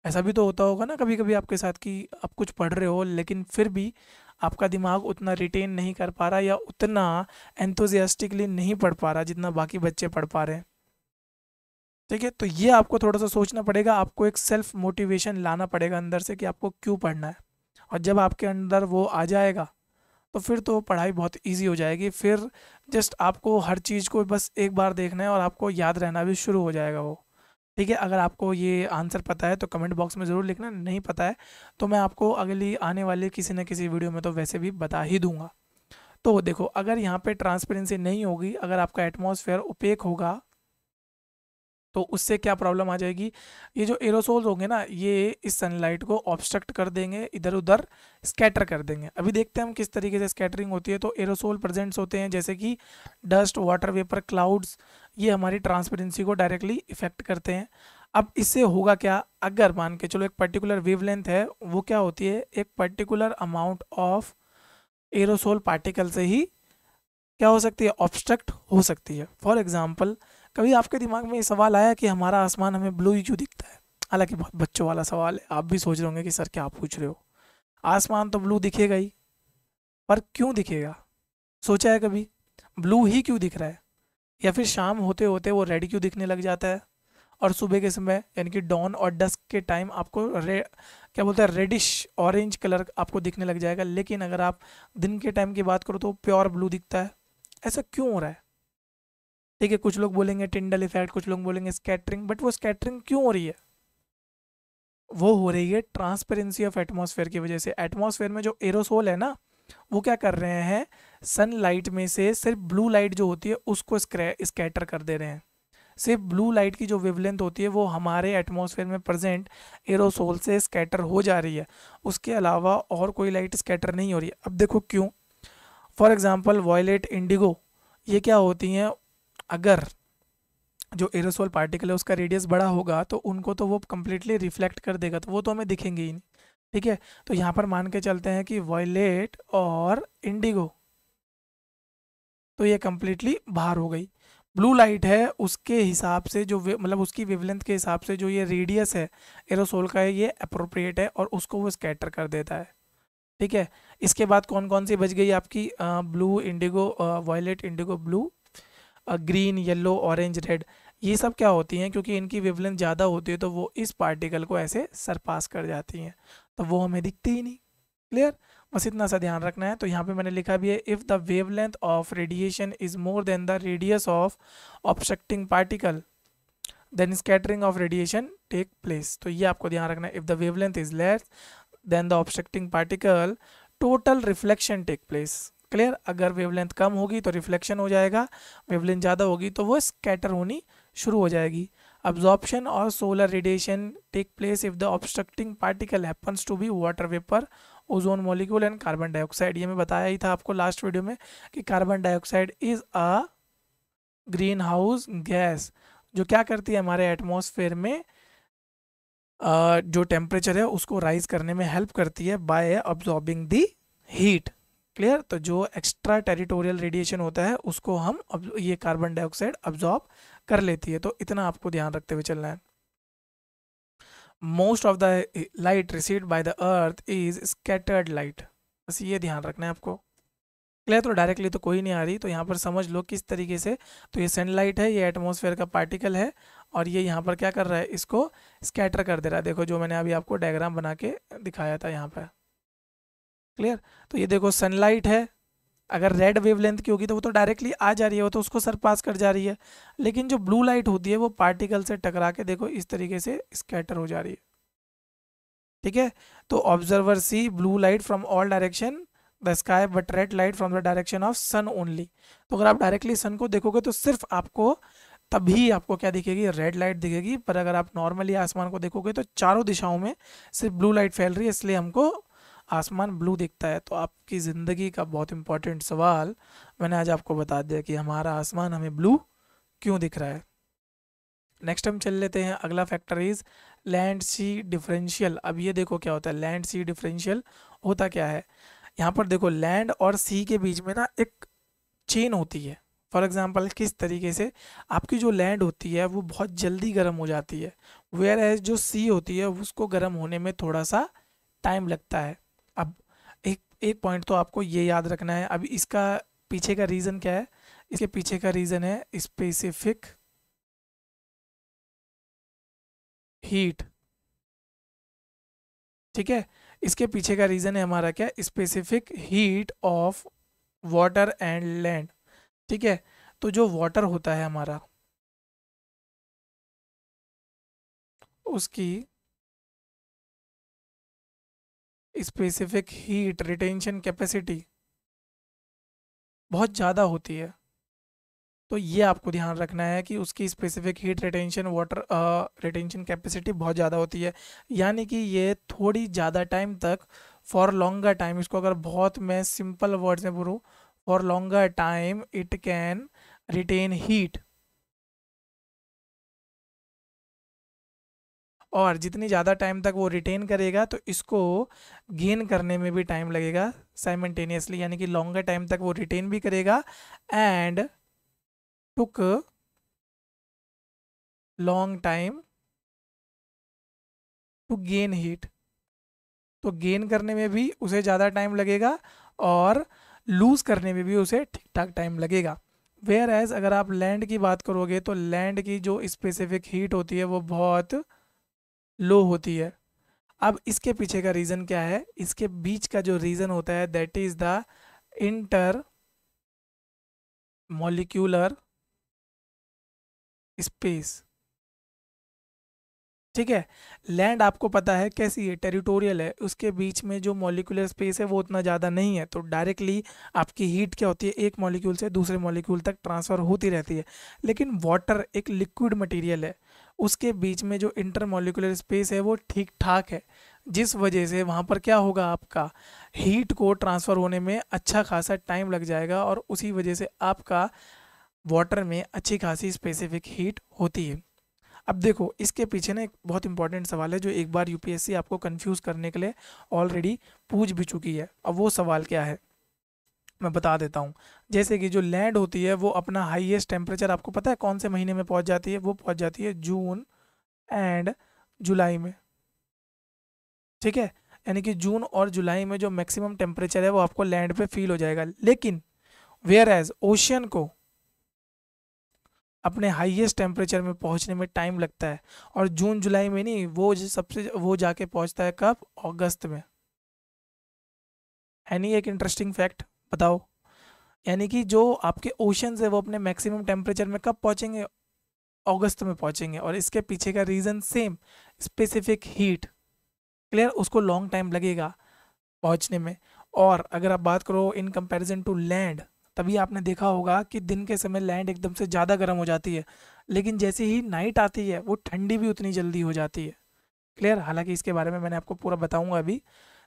ऐसा भी तो होता होगा ना कभी कभी आपके साथ कि आप कुछ पढ़ रहे हो लेकिन फिर भी आपका दिमाग उतना रिटेन नहीं कर पा रहा, या उतना एंथुजियास्टिकली नहीं पढ़ पा रहा जितना बाकी बच्चे पढ़ पा रहे हैं। ठीक है, तो ये आपको थोड़ा सा सोचना पड़ेगा, आपको एक सेल्फ मोटिवेशन लाना पड़ेगा अंदर से कि आपको क्यों पढ़ना है। और जब आपके अंदर वो आ जाएगा तो फिर तो पढ़ाई बहुत इजी हो जाएगी। फिर जस्ट आपको हर चीज़ को बस एक बार देखना है और आपको याद रहना भी शुरू हो जाएगा वो। ठीक है, अगर आपको ये आंसर पता है तो कमेंट बॉक्स में ज़रूर लिखना, नहीं पता है तो मैं आपको अगली आने वाली किसी न किसी वीडियो में तो वैसे भी बता ही दूंगा। तो देखो, अगर यहाँ पे ट्रांसपेरेंसी नहीं होगी, अगर आपका एटमॉस्फेयर ओपेक होगा, तो उससे क्या प्रॉब्लम आ जाएगी, ये जो एरोसोल्स होंगे ना ये इस सनलाइट को ऑब्स्ट्रक्ट कर देंगे, इधर उधर स्कैटर कर देंगे। अभी देखते हैं हम किस तरीके से स्कैटरिंग होती है। तो एरोसोल प्रेजेंट्स होते हैं जैसे कि डस्ट, वाटर वेपर, क्लाउड्स, ये हमारी ट्रांसपेरेंसी को डायरेक्टली इफेक्ट करते हैं। अब इससे होगा क्या, अगर मान के चलो एक पर्टिकुलर वेवलेंथ है, वो क्या होती है, एक particular amount of aerosol particle से ही क्या हो सकती है, ऑब्स्ट्रक्ट हो सकती है। फॉर एग्जाम्पल, कभी आपके दिमाग में ये सवाल आया कि हमारा आसमान हमें ब्लू ही क्यों दिखता है? हालांकि बहुत बच्चों वाला सवाल है, आप भी सोच रहे होंगे कि सर क्या आप पूछ रहे हो, आसमान तो ब्लू दिखेगा ही, पर क्यों दिखेगा? सोचा है कभी ब्लू ही क्यों दिख रहा है? या फिर शाम होते होते वो रेड क्यों दिखने लग जाता है, और सुबह के समय यानी कि डॉन और डस्क के टाइम आपको क्या बोलते हैं, रेडिश ऑरेंज कलर आपको दिखने लग जाएगा, लेकिन अगर आप दिन के टाइम की बात करो तो प्योर ब्लू दिखता है। ऐसा क्यों हो रहा है? ठीक है, कुछ लोग बोलेंगे टिंडल इफेक्ट, कुछ लोग बोलेंगे स्कैटरिंग, बट वो स्कैटरिंग क्यों हो रही है? वो हो रही है ट्रांसपेरेंसी ऑफ एटमॉस्फेयर की वजह से। एटमॉस्फेयर में जो एरोसोल है ना, वो क्या कर रहे हैं, सनलाइट में से सिर्फ ब्लू लाइट जो होती है उसको स्कैटर कर दे रहे हैं। सिर्फ ब्लू लाइट की जो वेवलेंथ होती है वो हमारे एटमॉस्फेयर में प्रेजेंट एरोसोल से स्कैटर हो जा रही है, उसके अलावा और कोई लाइट स्कैटर नहीं हो रही है। अब देखो क्यों। फॉर एग्जांपल वॉयलेट, इंडिगो, ये क्या होती हैं, अगर जो एरोसोल पार्टिकल है उसका रेडियस बड़ा होगा तो उनको तो वो कम्प्लीटली रिफ्लेक्ट कर देगा, तो वो तो हमें दिखेंगे ही नहीं। ठीक है, तो यहाँ पर मान के चलते हैं कि वॉयलेट और इंडिगो, तो ये कम्प्लीटली बाहर हो गई। ब्लू लाइट है उसके हिसाब से जो मतलब उसकी वेवलेंथ के हिसाब से जो ये रेडियस है एरोसोल का है ये अप्रोप्रिएट है और उसको वो स्कैटर कर देता है। ठीक है, इसके बाद कौन कौन सी बच गई आपकी, blue, indigo, violet, indigo, blue, green, yellow, orange, red. ये सब क्या होती हैं, क्योंकि इनकी वेवलेंथ ज़्यादा होती है तो वो इस पार्टिकल को ऐसे सरपास कर जाती हैं, तो वो हमें दिखती ही नहीं। क्लियर, बस इतना सा ध्यान रखना है। तो यहाँ पे मैंने लिखा भी है, if the wavelength of radiation is more than the radius of obstructing particle then scattering of radiation take place. तो ये आपको ध्यान रखना है, if the wavelength is less than the obstructing particle total reflection take place. Clear, अगर wavelength कम होगी तो रिफ्लेक्शन हो जाएगा, वेवलेंथ ज़्यादा होगी तो वो स्कैटर होनी शुरू हो जाएगी। अब्जॉर्प्शन और solar radiation take place if the obstructing particle happens to be water vapour, ozone molecule and carbon dioxide. ये मैं बताया ही था आपको लास्ट वीडियो में कि carbon dioxide is a green house gas, जो क्या करती है हमारे एटमॉस्फेयर में जो टेम्परेचर है उसको राइज करने में हेल्प करती है by absorbing the heat. Clear, तो जो एक्स्ट्रा टेरिटोरियल रेडिएशन होता है उसको हम ये कार्बन डाइऑक्साइड अब्जॉर्ब कर लेती है। तो इतना आपको ध्यान रखते हुए चलना है। Most of the light received by the earth is scattered light, बस ये ध्यान रखना है आपको। क्लियर, तो डायरेक्टली तो कोई नहीं आ रही, तो यहाँ पर समझ लो किस तरीके से। तो ये सनलाइट है, ये एटमॉस्फेयर का पार्टिकल है और ये यहाँ पर क्या कर रहा है, इसको स्कैटर कर दे रहा है। देखो जो मैंने अभी आपको डायग्राम बना के दिखाया था यहाँ पर। क्लियर। तो ये देखो सनलाइट है, अगर रेड वेवलेंथ की होगी तो वो तो डायरेक्टली आ जा रही है, वो तो उसको सर पास कर जा रही है। लेकिन जो ब्लू लाइट होती है वो पार्टिकल से टकरा के देखो इस तरीके से स्कैटर हो जा रही है। ठीक है। तो observer see blue light from all direction the sky but red light from the direction of sun only. तो अगर आप डायरेक्टली सन को देखोगे तो सिर्फ आपको तभी आपको क्या दिखेगी, रेड लाइट दिखेगी। पर अगर आप नॉर्मली आसमान को देखोगे तो चारों दिशाओं में सिर्फ ब्लू लाइट फैल रही है, इसलिए हमको आसमान ब्लू दिखता है। तो आपकी ज़िंदगी का बहुत इंपॉर्टेंट सवाल मैंने आज आपको बता दिया कि हमारा आसमान हमें ब्लू क्यों दिख रहा है। नेक्स्ट हम चल लेते हैं, अगला factor is land sea differential. अब ये देखो क्या होता है लैंड सी डिफरेंशियल, होता क्या है। यहाँ पर देखो लैंड और सी के बीच में ना एक चेन होती है। फॉर एग्जांपल किस तरीके से, आपकी जो लैंड होती है वो बहुत जल्दी गर्म हो जाती है, वेयर एज जो सी होती है उसको गर्म होने में थोड़ा सा टाइम लगता है। अब एक एक पॉइंट तो आपको ये याद रखना है। अब इसका पीछे का रीज़न क्या है, इसके पीछे का रीज़न है स्पेसिफिक हीट। ठीक है। इसके पीछे का रीज़न है हमारा क्या, specific heat of water and land. ठीक है। तो जो वाटर होता है हमारा, उसकी स्पेसिफिक हीट रिटेंशन कैपेसिटी बहुत ज़्यादा होती है। तो ये आपको ध्यान रखना है कि उसकी specific heat retention water retention capacity बहुत ज़्यादा होती है। यानी कि ये थोड़ी ज़्यादा टाइम तक, फॉर लॉन्गर टाइम, इसको अगर बहुत मैं सिंपल वर्ड्स में बोलूँ, for longer time it can retain heat. और जितनी ज़्यादा टाइम तक वो रिटेन करेगा तो इसको गेन करने में भी टाइम लगेगा साइमल्टेनियसली, यानी कि लॉन्गर टाइम तक वो रिटेन भी करेगा and took long time to gain heat. तो गेन करने में भी उसे ज़्यादा टाइम लगेगा और लूज़ करने में भी उसे ठीक ठाक टाइम लगेगा। वेयर एज अगर आप लैंड की बात करोगे तो लैंड की जो स्पेसिफिक हीट होती है वो बहुत लो होती है। अब इसके पीछे का रीज़न क्या है, इसके बीच का जो रीज़न होता है that is the inter molecular space. ठीक है। लैंड आपको पता है कैसी है, टेरिटोरियल है, उसके बीच में जो मॉलिक्यूलर स्पेस है वो उतना ज़्यादा नहीं है, तो डायरेक्टली आपकी हीट क्या होती है, एक मॉलिक्यूल से दूसरे मॉलिक्यूल तक ट्रांसफ़र होती रहती है। लेकिन वाटर एक लिक्विड मटेरियल है, उसके बीच में जो इंटर मॉलिक्यूलर स्पेस है वो ठीक ठाक है, जिस वजह से वहाँ पर क्या होगा, आपका हीट को ट्रांसफ़र होने में अच्छा खासा टाइम लग जाएगा और उसी वजह से आपका वाटर में अच्छी खासी स्पेसिफिक हीट होती है। अब देखो इसके पीछे ना एक बहुत इंपॉर्टेंट सवाल है जो एक बार यूपीएससी आपको कंफ्यूज करने के लिए ऑलरेडी पूछ भी चुकी है। अब वो सवाल क्या है मैं बता देता हूँ। जैसे कि जो लैंड होती है वो अपना हाईएस्ट टेम्परेचर आपको पता है कौन से महीने में पहुँच जाती है, वो पहुँच जाती है जून एंड जुलाई में। ठीक है। यानी कि जून और जुलाई में जो मैक्सिमम टेम्परेचर है वो आपको लैंड पे फील हो जाएगा। लेकिन वेयर एज ओशियन को अपने हाईएस्ट टेम्परेचर में पहुंचने में टाइम लगता है, और जून जुलाई में नहीं, सबसे वो जाके पहुंचता है कब, अगस्त में। है नहीं एक इंटरेस्टिंग फैक्ट, बताओ। यानी कि जो आपके ओशंस है वो अपने मैक्सिमम टेम्परेचर में कब पहुंचेंगे, अगस्त में पहुंचेंगे। और इसके पीछे का reason same, specific heat. Clear. उसको लॉन्ग टाइम लगेगा पहुंचने में। और अगर आप बात करो इन कंपैरिजन टू लैंड, तभी आपने देखा होगा कि दिन के समय लैंड एकदम से ज़्यादा गर्म हो जाती है, लेकिन जैसे ही नाइट आती है वो ठंडी भी उतनी जल्दी हो जाती है। क्लियर। हालांकि इसके बारे में मैंने आपको पूरा बताऊंगा अभी।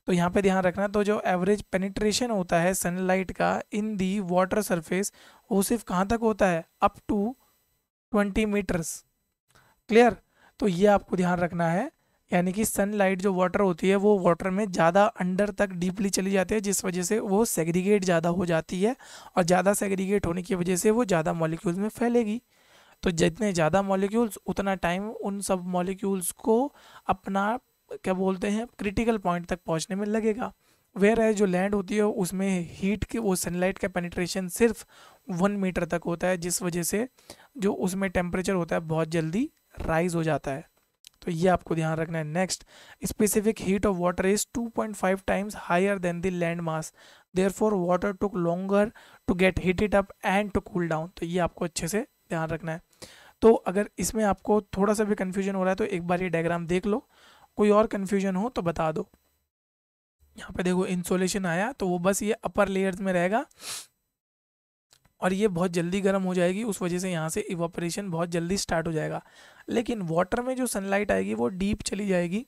तो यहाँ पे ध्यान रखना, तो जो एवरेज पेनिट्रेशन होता है सनलाइट का इन दी वाटर सरफेस, वो सिर्फ कहाँ तक होता है, अप टू 20 मीटर्स। क्लियर। तो ये आपको ध्यान रखना है। यानी कि सनलाइट जो वाटर होती है वो वाटर में ज़्यादा अंडर तक डीपली चली जाती है, जिस वजह से वो सेग्रीगेट ज़्यादा हो जाती है, और ज़्यादा सेग्रीगेट होने की वजह से वो ज़्यादा मॉलिक्यूल्स में फैलेगी। तो जितने ज़्यादा मॉलिक्यूल्स उतना टाइम उन सब मॉलिक्यूल्स को अपना क्या बोलते हैं क्रिटिकल पॉइंट तक पहुंचने में लगेगा। वेयर है जो लैंड होती है उसमें हीट के वो सनलाइट का पेनिट्रेशन सिर्फ 1 मीटर तक होता है, जिस वजह से जो उसमें टेम्परेचर होता है बहुत जल्दी राइज हो जाता है। तो ये आपको ध्यान रखना है। Next, specific heat of water is 2.5 times higher than the land mass, therefore water took longer to get heated up and to cool down. तो ये आपको अच्छे से ध्यान रखना है। तो अगर इसमें आपको थोड़ा सा भी कन्फ्यूजन हो रहा है तो एक बार ये डायग्राम देख लो, कोई और कन्फ्यूजन हो तो बता दो। यहाँ पे देखो इंसोलेशन आया तो वो बस ये अपर लेयर्स में रहेगा और ये बहुत जल्दी गर्म हो जाएगी, उस वजह से यहाँ से इवापोरेशन बहुत जल्दी स्टार्ट हो जाएगा। लेकिन वाटर में जो सनलाइट आएगी वो डीप चली जाएगी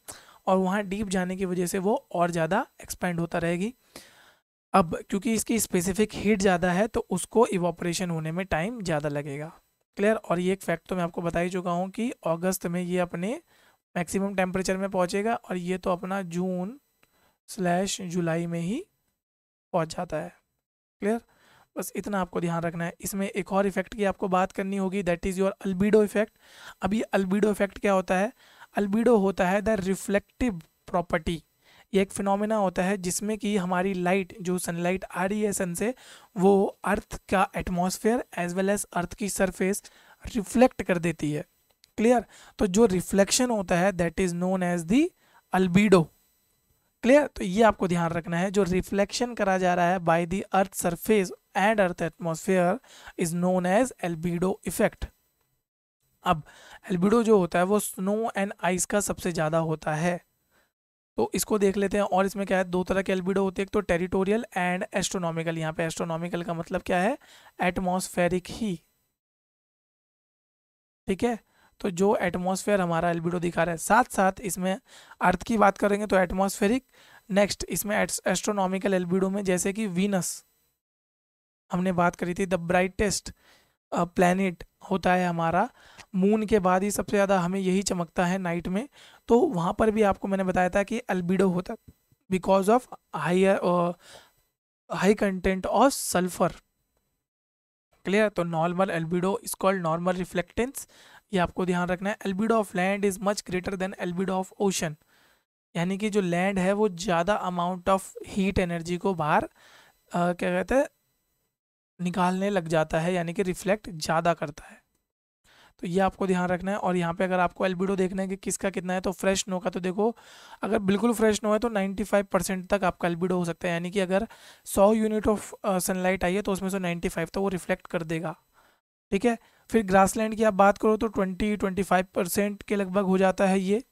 और वहाँ डीप जाने की वजह से वो और ज़्यादा एक्सपेंड होता रहेगी। अब क्योंकि इसकी स्पेसिफिक हीट ज़्यादा है तो उसको इवापोरेशन होने में टाइम ज़्यादा लगेगा। क्लियर। और ये एक फैक्ट तो मैं आपको बता ही चुका हूँ कि अगस्त में ये अपने मैक्सिमम टेम्परेचर में पहुँचेगा और ये तो अपना जून/जुलाई में ही पहुँच जाता है। क्लियर। बस इतना आपको ध्यान रखना है। इसमें एक और इफेक्ट की आपको बात करनी होगी, दैट इज़ योर अल्बीडो इफेक्ट। अब ये अल्बीडो इफेक्ट क्या होता है? अल्बीडो होता है द रिफ्लेक्टिव प्रॉपर्टी। ये एक फिनोमेना होता है जिसमें कि हमारी लाइट, जो सनलाइट आ रही है सन से, वो अर्थ का atmosphere as well as earth की सरफेस रिफ्लेक्ट कर देती है। क्लियर। तो जो रिफ्लेक्शन होता है that is known as the albedo. Clear. तो ये आपको ध्यान रखना है, जो रिफ्लेक्शन करा जा रहा है by the earth surface and earth atmosphere is known as albedo effect. अब एल्बिडो जो होता है वो स्नो एंड आइस का सबसे ज़्यादा होता है, तो इसको देख लेते हैं। और इसमें क्या है, दो तरह के एल्बिडो होते हैं, एक तो टेरिटोरियल एंड एस्ट्रोनॉमिकल। यहाँ पे एस्ट्रोनॉमिकल का मतलब क्या है? एटमॉस्फेरिक ही। ठीक है। तो जो एटमॉस्फेयर हमारा एल्बिडो दिखा रहा है, साथ साथ इसमें अर्थ की बात करेंगे तो एटमॉस्फेरिक। नेक्स्ट इसमें एस्ट्रोनॉमिकल एल्बिडो में जैसे कि वीनस हमने बात करी थी, द ब्राइटेस्ट प्लैनेट होता है हमारा, मून के बाद ही सबसे ज़्यादा हमें यही चमकता है नाइट में। तो वहाँ पर भी आपको मैंने बताया था कि अल्बिडो होता है because of high content of sulphur. Clear. तो normal albedo is called normal reflectance, ये आपको ध्यान रखना है। Albedo of land is much greater than albedo of ocean, यानी कि जो लैंड है वो ज़्यादा अमाउंट ऑफ हीट एनर्जी को बाहर क्या कहते हैं, निकालने लग जाता है, यानी कि रिफ्लेक्ट ज़्यादा करता है। तो ये आपको ध्यान रखना है। और यहाँ पे अगर आपको एल्बिडो देखना है कि किसका कितना है, तो फ्रेश नो का तो देखो, अगर बिल्कुल फ्रेश नो है तो 95% तक आपका एल्बिडो हो सकता है, यानी कि अगर 100 यूनिट ऑफ सनलाइट आई है तो उसमें से 95 तो वो रिफ्लेक्ट कर देगा। ठीक है। फिर ग्रासलैंड की आप बात करो तो 20-25% के लगभग हो जाता है ये।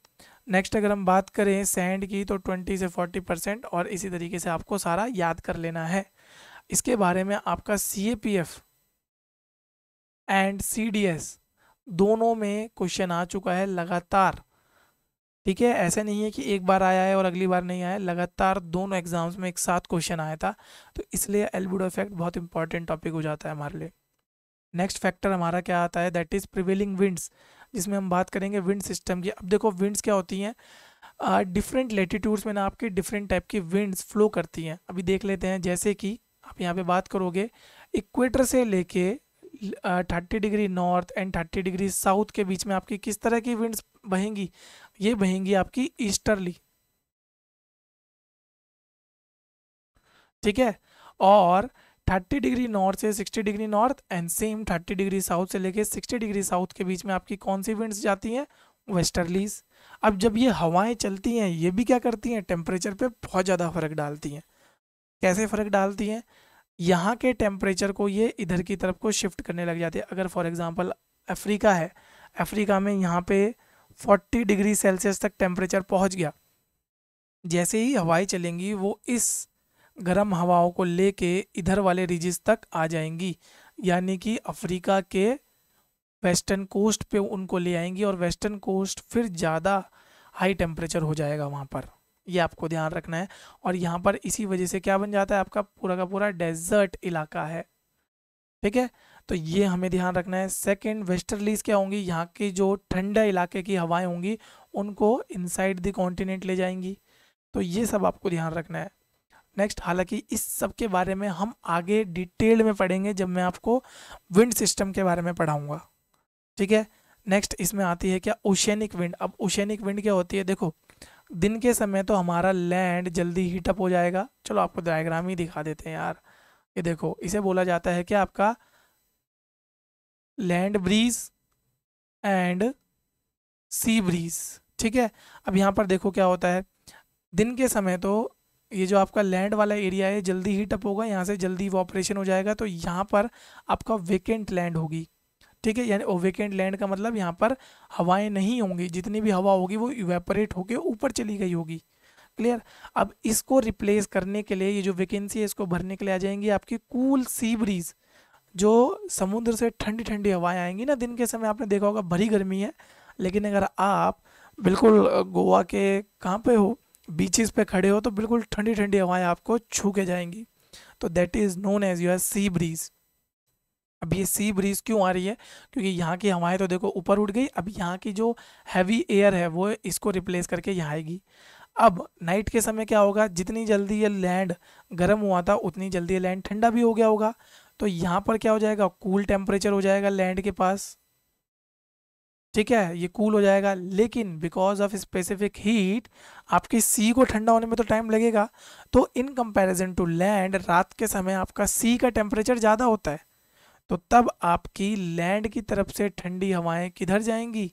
नेक्स्ट अगर हम बात करें सैंड की तो 20 से 40%, और इसी तरीके से आपको सारा याद कर लेना है। इसके बारे में आपका CAPF एंड CDS दोनों में क्वेश्चन आ चुका है लगातार। ठीक है। ऐसा नहीं है कि एक बार आया है और अगली बार नहीं आया है, लगातार दोनों एग्जाम्स में एक साथ क्वेश्चन आया था। तो इसलिए एल्बिडो इफेक्ट बहुत इंपॉर्टेंट टॉपिक हो जाता है हमारे लिए। नेक्स्ट फैक्टर हमारा क्या आता है, दैट इज़ प्रिवेलिंग विंड्स, जिसमें हम बात करेंगे विंड सिस्टम की। अब देखो विंड्स क्या होती हैं, डिफरेंट लेटीट्यूड्स में ना आपकी डिफरेंट टाइप की विंड्स फ्लो करती हैं। अभी देख लेते हैं, जैसे कि आप यहाँ पे बात करोगे इक्वेटर से लेके 30 degree north and 30 degree south के बीच में आपकी किस तरह की विंड्स बहेंगी, ये बहेंगी आपकी ईस्टर्ली। ठीक है। और 30 डिग्री नॉर्थ से 60 degree north and same 30 degree south से लेके 60 डिग्री साउथ के बीच में आपकी कौन सी विंड्स जाती हैं, वेस्टर्लीज। अब जब ये हवाएं चलती हैं ये भी क्या करती हैं, टेम्परेचर पे बहुत ज़्यादा फर्क डालती हैं। कैसे फ़र्क डालती हैं, यहाँ के टेम्परेचर को ये इधर की तरफ को शिफ्ट करने लग जाती है। अगर फॉर एग्जांपल अफ्रीका है, अफ्रीका में यहाँ पे 40 डिग्री सेल्सियस तक टेम्परेचर पहुँच गया, जैसे ही हवाएं चलेंगी वो इस गर्म हवाओं को लेके इधर वाले रीजिस तक आ जाएंगी, यानी कि अफ्रीका के वेस्टर्न कोस्ट पे उनको ले आएंगी और वेस्टर्न कोस्ट फिर ज़्यादा हाई टेम्परेचर हो जाएगा वहाँ पर। ये आपको ध्यान रखना है। और यहाँ पर इसी वजह से क्या बन जाता है, आपका पूरा का पूरा डेजर्ट इलाका है। ठीक है। तो ये हमें ध्यान रखना है। सेकंड, वेस्टर्लीज क्या होंगी, यहाँ की जो ठंडा इलाके की हवाएं होंगी उनको इनसाइड द कॉन्टिनेंट ले जाएंगी। तो ये सब आपको ध्यान रखना है। नेक्स्ट, हालांकि इस सब के बारे में हम आगे डिटेल में पढ़ेंगे जब मैं आपको विंड सिस्टम के बारे में पढ़ाऊँगा। ठीक है। नेक्स्ट इसमें आती है क्या, ओशेनिक विंड। अब ओशेनिक विंड क्या होती है, देखो दिन के समय तो हमारा लैंड जल्दी हीटअप हो जाएगा। चलो आपको डायग्राम ही दिखा देते हैं यार। ये देखो, इसे बोला जाता है क्या, आपका land breeze and sea breeze. ठीक है, अब यहाँ पर देखो क्या होता है, दिन के समय तो ये जो आपका लैंड वाला एरिया है जल्दी हीट अप होगा, यहाँ से जल्दी इवॉपरेशन हो जाएगा, तो यहाँ पर आपका वेकेंट लैंड होगी। ठीक है, यानी वेकेंट लैंड का मतलब यहाँ पर हवाएं नहीं होंगी, जितनी भी हवा होगी वो इवेपोरेट होके ऊपर चली गई होगी। क्लियर। अब इसको रिप्लेस करने के लिए ये जो वैकेंसी है इसको भरने के लिए आ जाएंगी आपकी कूल सी ब्रीज, जो समुद्र से ठंडी ठंडी हवाएं आएंगी ना। दिन के समय आपने देखा होगा भरी गर्मी है, लेकिन अगर आप बिल्कुल गोवा के कहाँ पे हो, बीचेस पे खड़े हो, तो बिल्कुल ठंडी ठंडी हवाएं आपको छू के जाएंगी। तो that is known as your sea breeze. अब ये सी ब्रीज क्यों आ रही है, क्योंकि यहाँ की हवाएं तो देखो ऊपर उठ गई, अब यहाँ की जो हैवी एयर है वो इसको रिप्लेस करके यहाँ आएगी। अब नाइट के समय क्या होगा, जितनी जल्दी ये लैंड गर्म हुआ था उतनी जल्दी ये लैंड ठंडा भी हो गया होगा, तो यहाँ पर क्या हो जाएगा, कूल टेम्परेचर हो जाएगा लैंड के पास। ठीक है, ये कूल हो जाएगा, लेकिन बिकॉज ऑफ स्पेसिफिक हीट आपकी सी को ठंडा होने में तो टाइम लगेगा। तो इन कंपैरिजन टू लैंड रात के समय आपका सी का टेम्परेचर ज़्यादा होता है, तो तब आपकी लैंड की तरफ से ठंडी हवाएं किधर जाएंगी,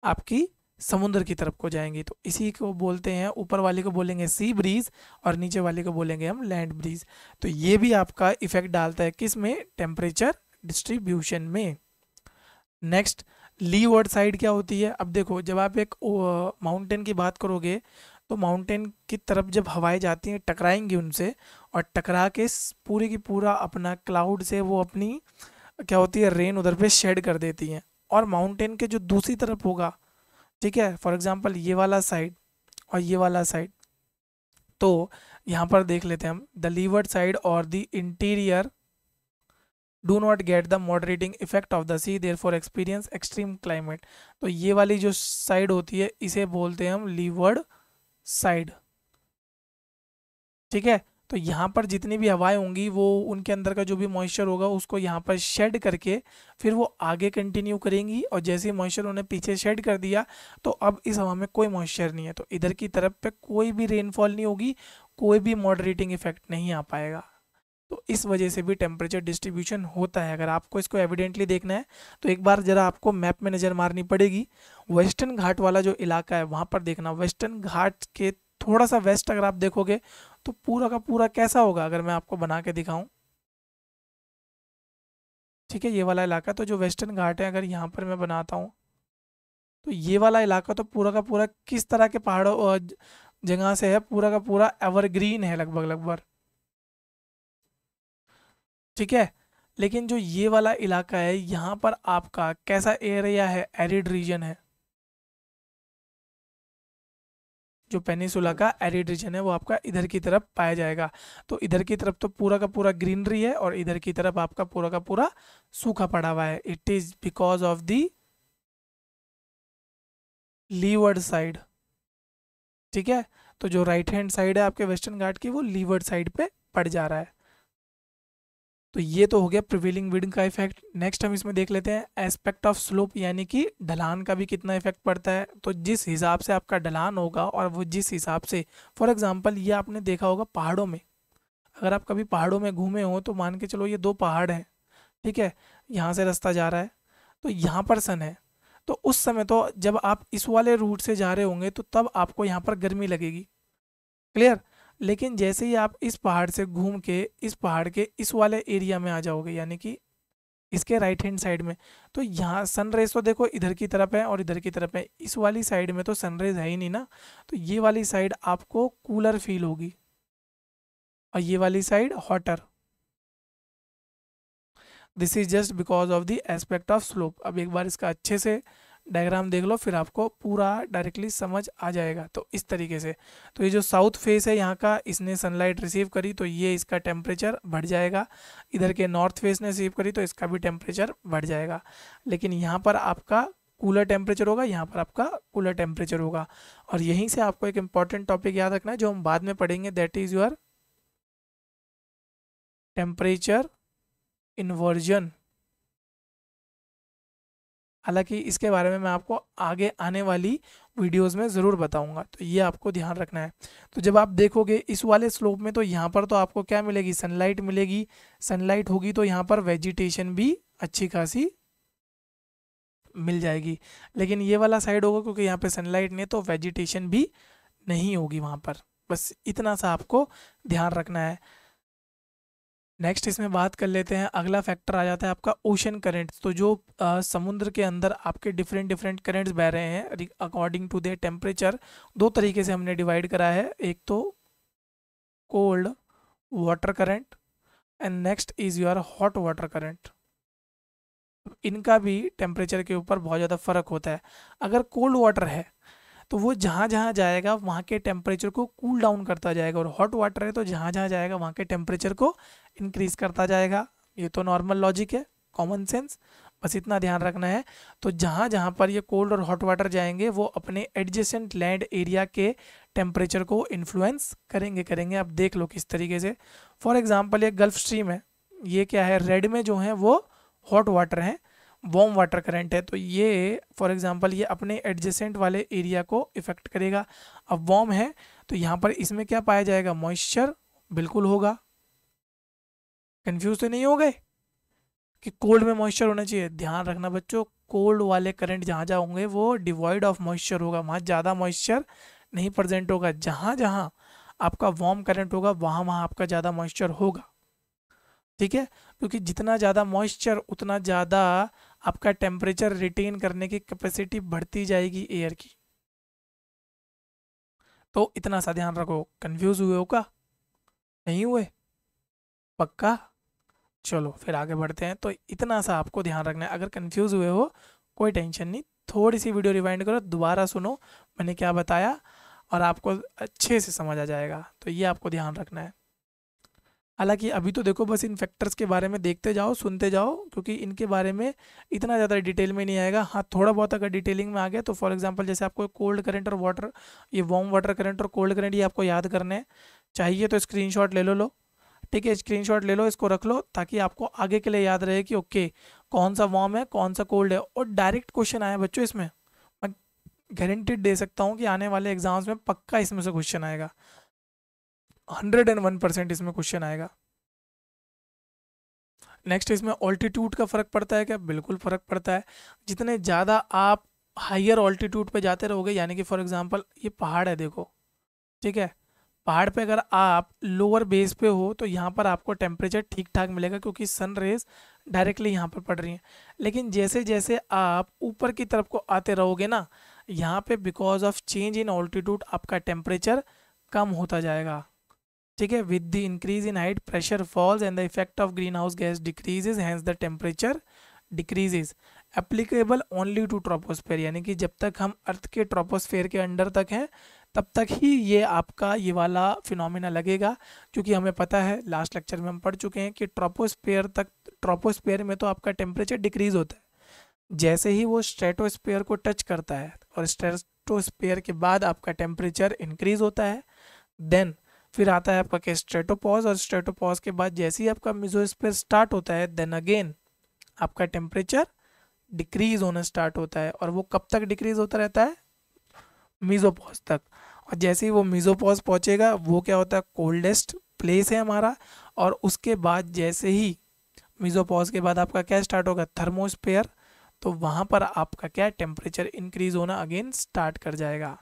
आपकी समुद्र की तरफ को जाएंगी। तो इसी को बोलते हैं, ऊपर वाले को बोलेंगे सी ब्रीज और नीचे वाले को बोलेंगे हम लैंड ब्रीज। तो ये भी आपका इफेक्ट डालता है किस में, टेम्परेचर डिस्ट्रीब्यूशन में। नेक्स्ट, लीवर्ड साइड क्या होती है। अब देखो जब आप एक माउंटेन की बात करोगे, तो माउंटेन की तरफ जब हवाएं जाती हैं टकराएंगी उनसे, और टकरा के पूरी की पूरा अपना क्लाउड से वो अपनी क्या होती है, रेन उधर पे शेड कर देती हैं। और माउंटेन के जो दूसरी तरफ होगा, ठीक है, फॉर एग्जांपल ये वाला साइड और ये वाला साइड, तो यहाँ पर देख लेते हैं हम, द लीवर्ड साइड और the interior do not get the moderating effect of the sea therefore experience extreme climate. तो ये वाली जो साइड होती है इसे बोलते हैं हम लीवर्ड साइड। ठीक है, तो यहाँ पर जितनी भी हवाएं होंगी वो उनके अंदर का जो भी मॉइस्चर होगा उसको यहाँ पर शेड करके फिर वो आगे कंटिन्यू करेंगी, और जैसे ही मॉइस्चर उन्हें पीछे शेड कर दिया तो अब इस हवा में कोई मॉइस्चर नहीं है, तो इधर की तरफ पे कोई भी रेनफॉल नहीं होगी, कोई भी मॉडरेटिंग इफेक्ट नहीं आ पाएगा। तो इस वजह से भी टेम्परेचर डिस्ट्रीब्यूशन होता है। अगर आपको इसको एविडेंटली देखना है तो एक बार ज़रा आपको मैप में नज़र मारनी पड़ेगी। वेस्टर्न घाट वाला जो इलाका है वहाँ पर देखना, वेस्टर्न घाट के थोड़ा सा वेस्ट अगर आप देखोगे तो पूरा का पूरा कैसा होगा, अगर मैं आपको बना के दिखाऊं। ठीक है, ये वाला इलाका, तो जो वेस्टर्न घाट है अगर यहाँ पर मैं बनाता हूँ, तो ये वाला इलाका तो पूरा का पूरा किस तरह के पहाड़ों और जगह से है, पूरा का पूरा एवरग्रीन है लगभग लगभग। ठीक है, लेकिन जो ये वाला इलाका है यहाँ पर आपका कैसा एरिया है, एरिड रीजन है। जो पेनिसुला का एरिड रीजन है वो आपका इधर की तरफ पाया जाएगा। तो इधर की तरफ तो पूरा का पूरा ग्रीनरी है और इधर की तरफ आपका पूरा का पूरा सूखा पड़ा हुआ है। It is because of the leeward side. ठीक है, तो जो राइट हैंड साइड है आपके वेस्टर्न घाट की वो लीवर्ड साइड पे पड़ जा रहा है। तो ये तो हो गया प्रिवेलिंग विंड का इफेक्ट। नेक्स्ट हम इसमें देख लेते हैं एस्पेक्ट ऑफ स्लोप, यानी कि ढलान का भी कितना इफेक्ट पड़ता है। तो जिस हिसाब से आपका ढलान होगा और वो जिस हिसाब से, फॉर एग्जांपल ये आपने देखा होगा पहाड़ों में, अगर आप कभी पहाड़ों में घूमे हो तो मान के चलो ये दो पहाड़ हैं, ठीक है, यहाँ से रास्ता जा रहा है, तो यहाँ पर सन है, तो उस समय तो जब आप इस वाले रूट से जा रहे होंगे तो तब आपको यहाँ पर गर्मी लगेगी। क्लियर। लेकिन जैसे ही आप इस पहाड़ से घूम के इस पहाड़ के इस वाले एरिया में आ जाओगे, यानी कि इसके राइट हैंड साइड में, तो यहाँ सनरेज तो देखो इधर की तरफ है और इधर की तरफ है, इस वाली साइड में तो सनरेज है ही नहीं ना, तो ये वाली साइड आपको कूलर फील होगी और ये वाली side hotter. This is just because of the aspect of slope. अब एक बार इसका अच्छे से डायग्राम देख लो फिर आपको पूरा डायरेक्टली समझ आ जाएगा। तो इस तरीके से, तो ये जो साउथ फेस है यहाँ का, इसने सनलाइट रिसीव करी तो ये इसका टेम्परेचर बढ़ जाएगा, इधर के नॉर्थ फेस ने रिसीव करी तो इसका भी टेम्परेचर बढ़ जाएगा। लेकिन यहाँ पर आपका कूलर टेम्परेचर होगा, यहाँ पर आपका कूलर टेम्परेचर होगा। और यहीं से आपको एक इम्पॉर्टेंट टॉपिक याद रखना है जो हम बाद में पढ़ेंगे, that is your temperature inversion. हालांकि इसके बारे में मैं आपको आगे आने वाली वीडियोस में ज़रूर बताऊंगा, तो ये आपको ध्यान रखना है। तो जब आप देखोगे इस वाले स्लोप में, तो यहाँ पर तो आपको क्या मिलेगी, सनलाइट मिलेगी, सनलाइट होगी तो यहाँ पर वेजिटेशन भी अच्छी खासी मिल जाएगी। लेकिन ये वाला साइड होगा क्योंकि यहाँ पे सनलाइट नहीं है, तो वेजिटेशन भी नहीं होगी वहाँ पर। बस इतना सा आपको ध्यान रखना है। नेक्स्ट इसमें बात कर लेते हैं, अगला फैक्टर आ जाता है आपका ओशन करंट्स। तो जो समुद्र के अंदर आपके डिफरेंट डिफरेंट करंट्स बह रहे हैं अकॉर्डिंग टू देयर टेम्परेचर, दो तरीके से हमने डिवाइड करा है। एक तो cold water current and next is your hot water current. इनका भी टेम्परेचर के ऊपर बहुत ज़्यादा फ़र्क होता है। अगर कोल्ड वाटर है तो वो जहाँ जहाँ जाएगा वहाँ के टेम्परेचर को कूल डाउन करता जाएगा, और हॉट वाटर है तो जहाँ जहाँ जाएगा वहाँ के टेम्परेचर को इंक्रीज़ करता जाएगा। ये तो नॉर्मल लॉजिक है, कॉमन सेंस, बस इतना ध्यान रखना है। तो जहाँ जहाँ पर ये कोल्ड और हॉट वाटर जाएंगे वो अपने एडजेसेंट लैंड एरिया के टेम्परेचर को इन्फ्लुएंस करेंगे। आप देख लो किस तरीके से। फॉर एग्जाम्पल ये गल्फ स्ट्रीम है, ये क्या है, रेड में जो है वो हॉट वाटर है, वार्म वाटर करंट है। तो ये फॉर एग्जांपल ये अपने एडजेसेंट वाले एरिया को इफेक्ट करेगा। अब वार्म है तो यहाँ पर इसमें क्या पाया जाएगा, मॉइस्चर बिल्कुल होगा। कंफ्यूज तो नहीं हो गए कि कोल्ड में मॉइस्चर होना चाहिए? ध्यान रखना बच्चों, कोल्ड वाले करंट जहाँ जहाँ होंगे वो डिवॉइड ऑफ मॉइस्चर होगा, वहाँ ज़्यादा मॉइस्चर नहीं प्रेजेंट होगा। जहाँ जहाँ आपका वार्म करंट होगा वहाँ वहाँ आपका ज़्यादा मॉइस्चर होगा। ठीक है, क्योंकि जितना ज़्यादा मॉइस्चर उतना ज़्यादा आपका टेम्परेचर रिटेन करने की कैपेसिटी बढ़ती जाएगी एयर की। तो इतना सा ध्यान रखो। कंफ्यूज हुए हो का? नहीं हुए? पक्का? चलो फिर आगे बढ़ते हैं। तो इतना सा आपको ध्यान रखना है। अगर कंफ्यूज हुए हो कोई टेंशन नहीं, थोड़ी सी वीडियो रिवाइंड करो, दोबारा सुनो मैंने क्या बताया, और आपको अच्छे से समझ आ जाएगा। तो ये आपको ध्यान रखना है। हालांकि अभी तो देखो बस इन फैक्टर्स के बारे में देखते जाओ, सुनते जाओ, क्योंकि इनके बारे में इतना ज़्यादा डिटेल में नहीं आएगा। हाँ, थोड़ा बहुत अगर डिटेलिंग में आ गया तो फॉर एग्जांपल जैसे आपको कोल्ड करंट और वाटर, ये वार्म वाटर करंट और कोल्ड करंट, ये आपको याद करने हैं। चाहिए तो स्क्रीनशॉट ले लो। ठीक है, स्क्रीनशॉट ले लो, इसको रख लो ताकि आपको आगे के लिए याद रहे कि ओके कौन सा वार्म है कौन सा कोल्ड है। और डायरेक्ट क्वेश्चन आया बच्चों इसमें, मैं गारंटीड दे सकता हूँ कि आने वाले एग्जाम्स में पक्का इसमें से क्वेश्चन आएगा, 101% इसमें क्वेश्चन आएगा। नेक्स्ट इसमें ऑल्टीट्यूड का फ़र्क पड़ता है क्या? बिल्कुल फ़र्क पड़ता है। जितने ज़्यादा आप हाइयर ऑल्टीट्यूड पे जाते रहोगे, यानी कि फॉर एग्जांपल ये पहाड़ है देखो, ठीक है, पहाड़ पे अगर आप लोअर बेस पे हो तो यहाँ पर आपको टेम्परेचर ठीक ठाक मिलेगा क्योंकि सन रेज डायरेक्टली यहाँ पर पड़ रही हैं। लेकिन जैसे जैसे आप ऊपर की तरफ को आते रहोगे ना, यहाँ पे because of change in altitude आपका टेम्परेचर कम होता जाएगा। ठीक है, with the increase in height pressure falls and the effect of greenhouse gas decreases, hence the temperature decreases. Applicable only to troposphere, यानी कि जब तक हम अर्थ के ट्रोपोस्फेयर के अंडर तक हैं तब तक ही ये आपका ये वाला फिनोमिना लगेगा। क्योंकि हमें पता है, लास्ट लेक्चर में हम पढ़ चुके हैं कि ट्रोपोस्फेयर में तो आपका टेम्परेचर डिक्रीज होता है जैसे ही वो स्ट्रेटोस्फेयर को टच करता है, और स्ट्रेटोस्फेयर के बाद आपका टेम्परेचर इंक्रीज होता है। देन फिर आता है आपका क्या, स्ट्रेटोपॉज, और स्ट्रेटोपॉज के बाद जैसे ही आपका मेसोस्फीयर स्टार्ट होता है देन अगेन आपका टेम्परेचर डिक्रीज होना स्टार्ट होता है। और वो कब तक डिक्रीज होता रहता है? मेसोपॉज तक। और जैसे ही वो मेसोपॉज पहुंचेगा, वो क्या होता है, कोल्डेस्ट प्लेस है हमारा। और उसके बाद जैसे ही मेसोपॉज के बाद आपका क्या स्टार्ट होगा, थर्मोस्फेयर, तो वहाँ पर आपका क्या टेम्परेचर इंक्रीज होना अगेन स्टार्ट कर जाएगा।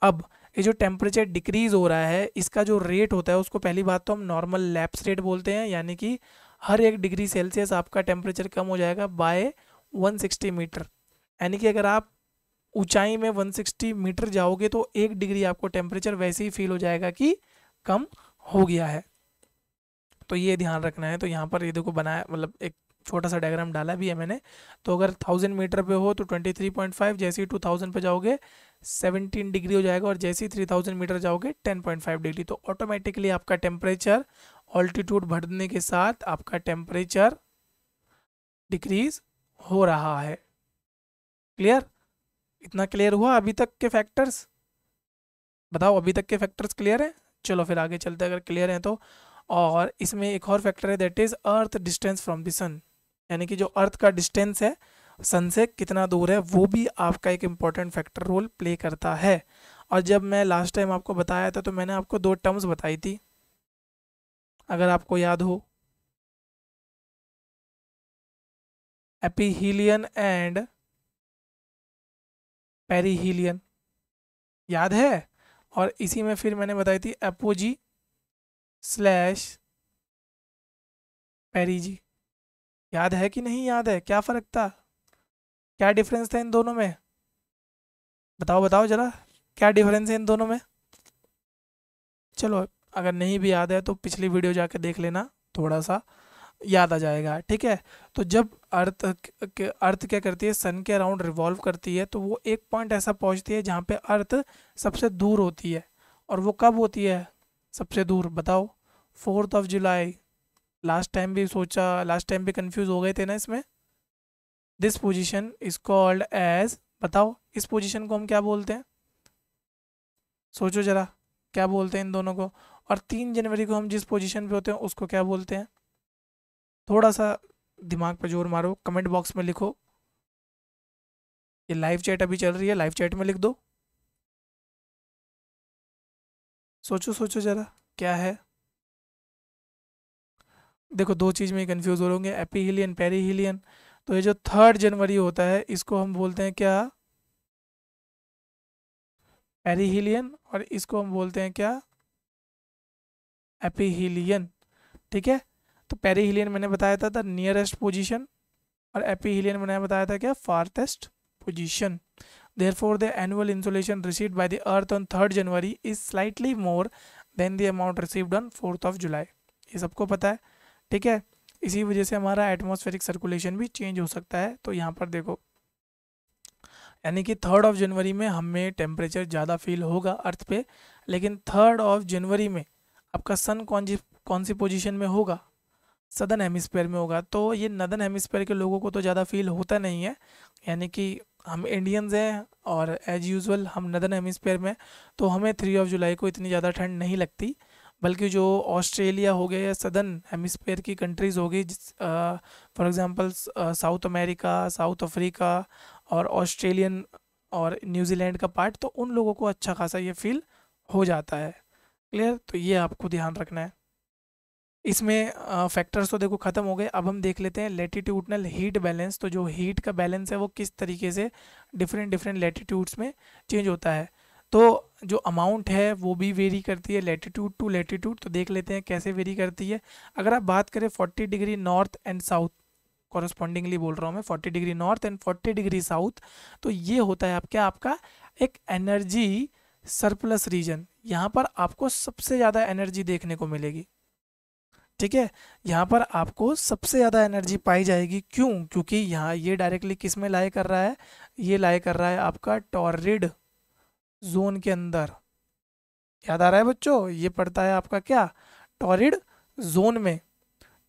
अब ये जो टेम्परेचर डिक्रीज हो रहा है इसका जो रेट होता है उसको पहली बात तो हम नॉर्मल लैप्स रेट बोलते हैं, यानी कि हर 1 डिग्री सेल्सियस आपका टेम्परेचर कम हो जाएगा बाय 160 मीटर। यानी कि अगर आप ऊंचाई में 160 मीटर जाओगे तो 1 डिग्री आपको टेम्परेचर वैसे ही फील हो जाएगा कि कम हो गया है। तो ये ध्यान रखना है। तो यहाँ पर ये देखो बनाया, मतलब एक छोटा सा डायग्राम डाला भी है मैंने। तो अगर 1000 मीटर पे हो तो 23.5, जैसे ही 2000 पे जाओगे 17 डिग्री हो जाएगा, और जैसे ही 3000 मीटर जाओगे 10.5 डिग्री। तो ऑटोमेटिकली आपका टेम्परेचर ऑल्टीट्यूड बढ़ने के साथ आपका टेम्परेचर डिक्रीज हो रहा है। क्लियर? इतना क्लियर हुआ अभी तक के फैक्टर्स? बताओ अभी तक के फैक्टर्स क्लियर है? चलो फिर आगे चलते हैं अगर क्लियर हैं तो। और इसमें एक और फैक्टर है, that is earth distance from the sun, यानी कि जो अर्थ का डिस्टेंस है सन से कितना दूर है, वो भी आपका एक इम्पॉर्टेंट फैक्टर रोल प्ले करता है। और जब मैं लास्ट टाइम आपको बताया था तो मैंने आपको 2 टर्म्स बताई थी, अगर आपको याद हो, एपीहीलियन एंड पेरीहीलियन, याद है? और इसी में फिर मैंने बताई थी एपोजी स्लैश पेरीजी, याद है कि नहीं याद है? क्या फ़र्क था, क्या डिफरेंस था इन दोनों में? बताओ बताओ ज़रा, क्या डिफरेंस है इन दोनों में? चलो, अगर नहीं भी याद है तो पिछली वीडियो जाके देख लेना, थोड़ा सा याद आ जाएगा, ठीक है? तो जब अर्थ क्या करती है, सन के अराउंड रिवॉल्व करती है, तो वो एक पॉइंट ऐसा पहुंचती है जहाँ पे अर्थ सबसे दूर होती है। और वो कब होती है सबसे दूर, बताओ? 4 जुलाई। लास्ट टाइम भी सोचा, लास्ट टाइम भी कंफ्यूज हो गए थे ना इसमें। This position is called as, बताओ इस पोजीशन को हम क्या बोलते हैं? सोचो जरा, क्या बोलते हैं इन दोनों को? और 3 जनवरी को हम जिस पोजीशन पे होते हैं उसको क्या बोलते हैं? थोड़ा सा दिमाग पे जोर मारो, कमेंट बॉक्स में लिखो। ये लाइव चैट अभी चल रही है, लाइव चैट में लिख दो। सोचो सोचो जरा, क्या है? देखो, दो चीज़ में कंफ्यूज हो होंगे, एपीहीलियन पेरीहीलियन। तो ये जो 3 जनवरी होता है इसको हम बोलते हैं क्या? पेरीहीलियन। और इसको हम बोलते हैं क्या? एपीहीलियन, ठीक है? तो पेरीहीलियन मैंने बताया था द नियरेस्ट पोजीशन, और एपीहीलियन मैंने बताया था क्या? फारथेस्ट position. Therefore, the annual insolation received by the Earth on 3rd January is slightly more than the amount received on 4th of July. ये सबको पता है, ठीक है? इसी वजह से हमारा एटमॉस्फेरिक सर्कुलेशन भी चेंज हो सकता है। तो यहाँ पर देखो, यानी कि 3rd of January में हमें टेम्परेचर ज़्यादा फील होगा अर्थ पे, लेकिन 3rd of January में आपका सन कौन सी पोजीशन में होगा? सदर्न हेमिस्फेयर में होगा। तो ये नदर्न हेमिस्फेयर के लोगों को तो ज़्यादा फील होता नहीं है, यानी कि हम इंडियंस हैं और एज यूजुअल हम नदर्न हेमिस्फेयर में, तो हमें 3 जुलाई को इतनी ज़्यादा ठंड नहीं लगती। बल्कि जो ऑस्ट्रेलिया हो गया या सदर्न हेमिस्फेयर की कंट्रीज़ हो गई, for example south America, south Africa और ऑस्ट्रेलियन और न्यूजीलैंड का पार्ट, तो उन लोगों को अच्छा खासा ये फील हो जाता है। क्लियर? तो ये आपको ध्यान रखना है। इसमें फैक्टर्स तो देखो ख़त्म हो गए। अब हम देख लेते हैं लेटीट्यूडनल हीट बैलेंस। तो जो हीट का बैलेंस है वो किस तरीके से डिफरेंट डिफरेंट लेटीट्यूड्स में चेंज होता है। तो जो अमाउंट है वो भी वेरी करती है लेटीट्यूड टू लेटीट्यूड। तो देख लेते हैं कैसे वेरी करती है। अगर आप बात करें 40 degree north and south, correspondingly बोल रहा हूँ मैं, 40 degree north and 40 degree south, तो ये होता है आपका एक एनर्जी सरप्लस रीजन। यहाँ पर आपको सबसे ज़्यादा एनर्जी देखने को मिलेगी, ठीक है? यहाँ पर आपको सबसे ज़्यादा एनर्जी पाई जाएगी। क्यों? क्योंकि यहाँ ये डायरेक्टली किस में लाई कर रहा है? ये लाई कर रहा है आपका टॉर्रिड जोन के अंदर। याद आ रहा है बच्चों? ये पड़ता है आपका क्या? टॉरिड जोन में,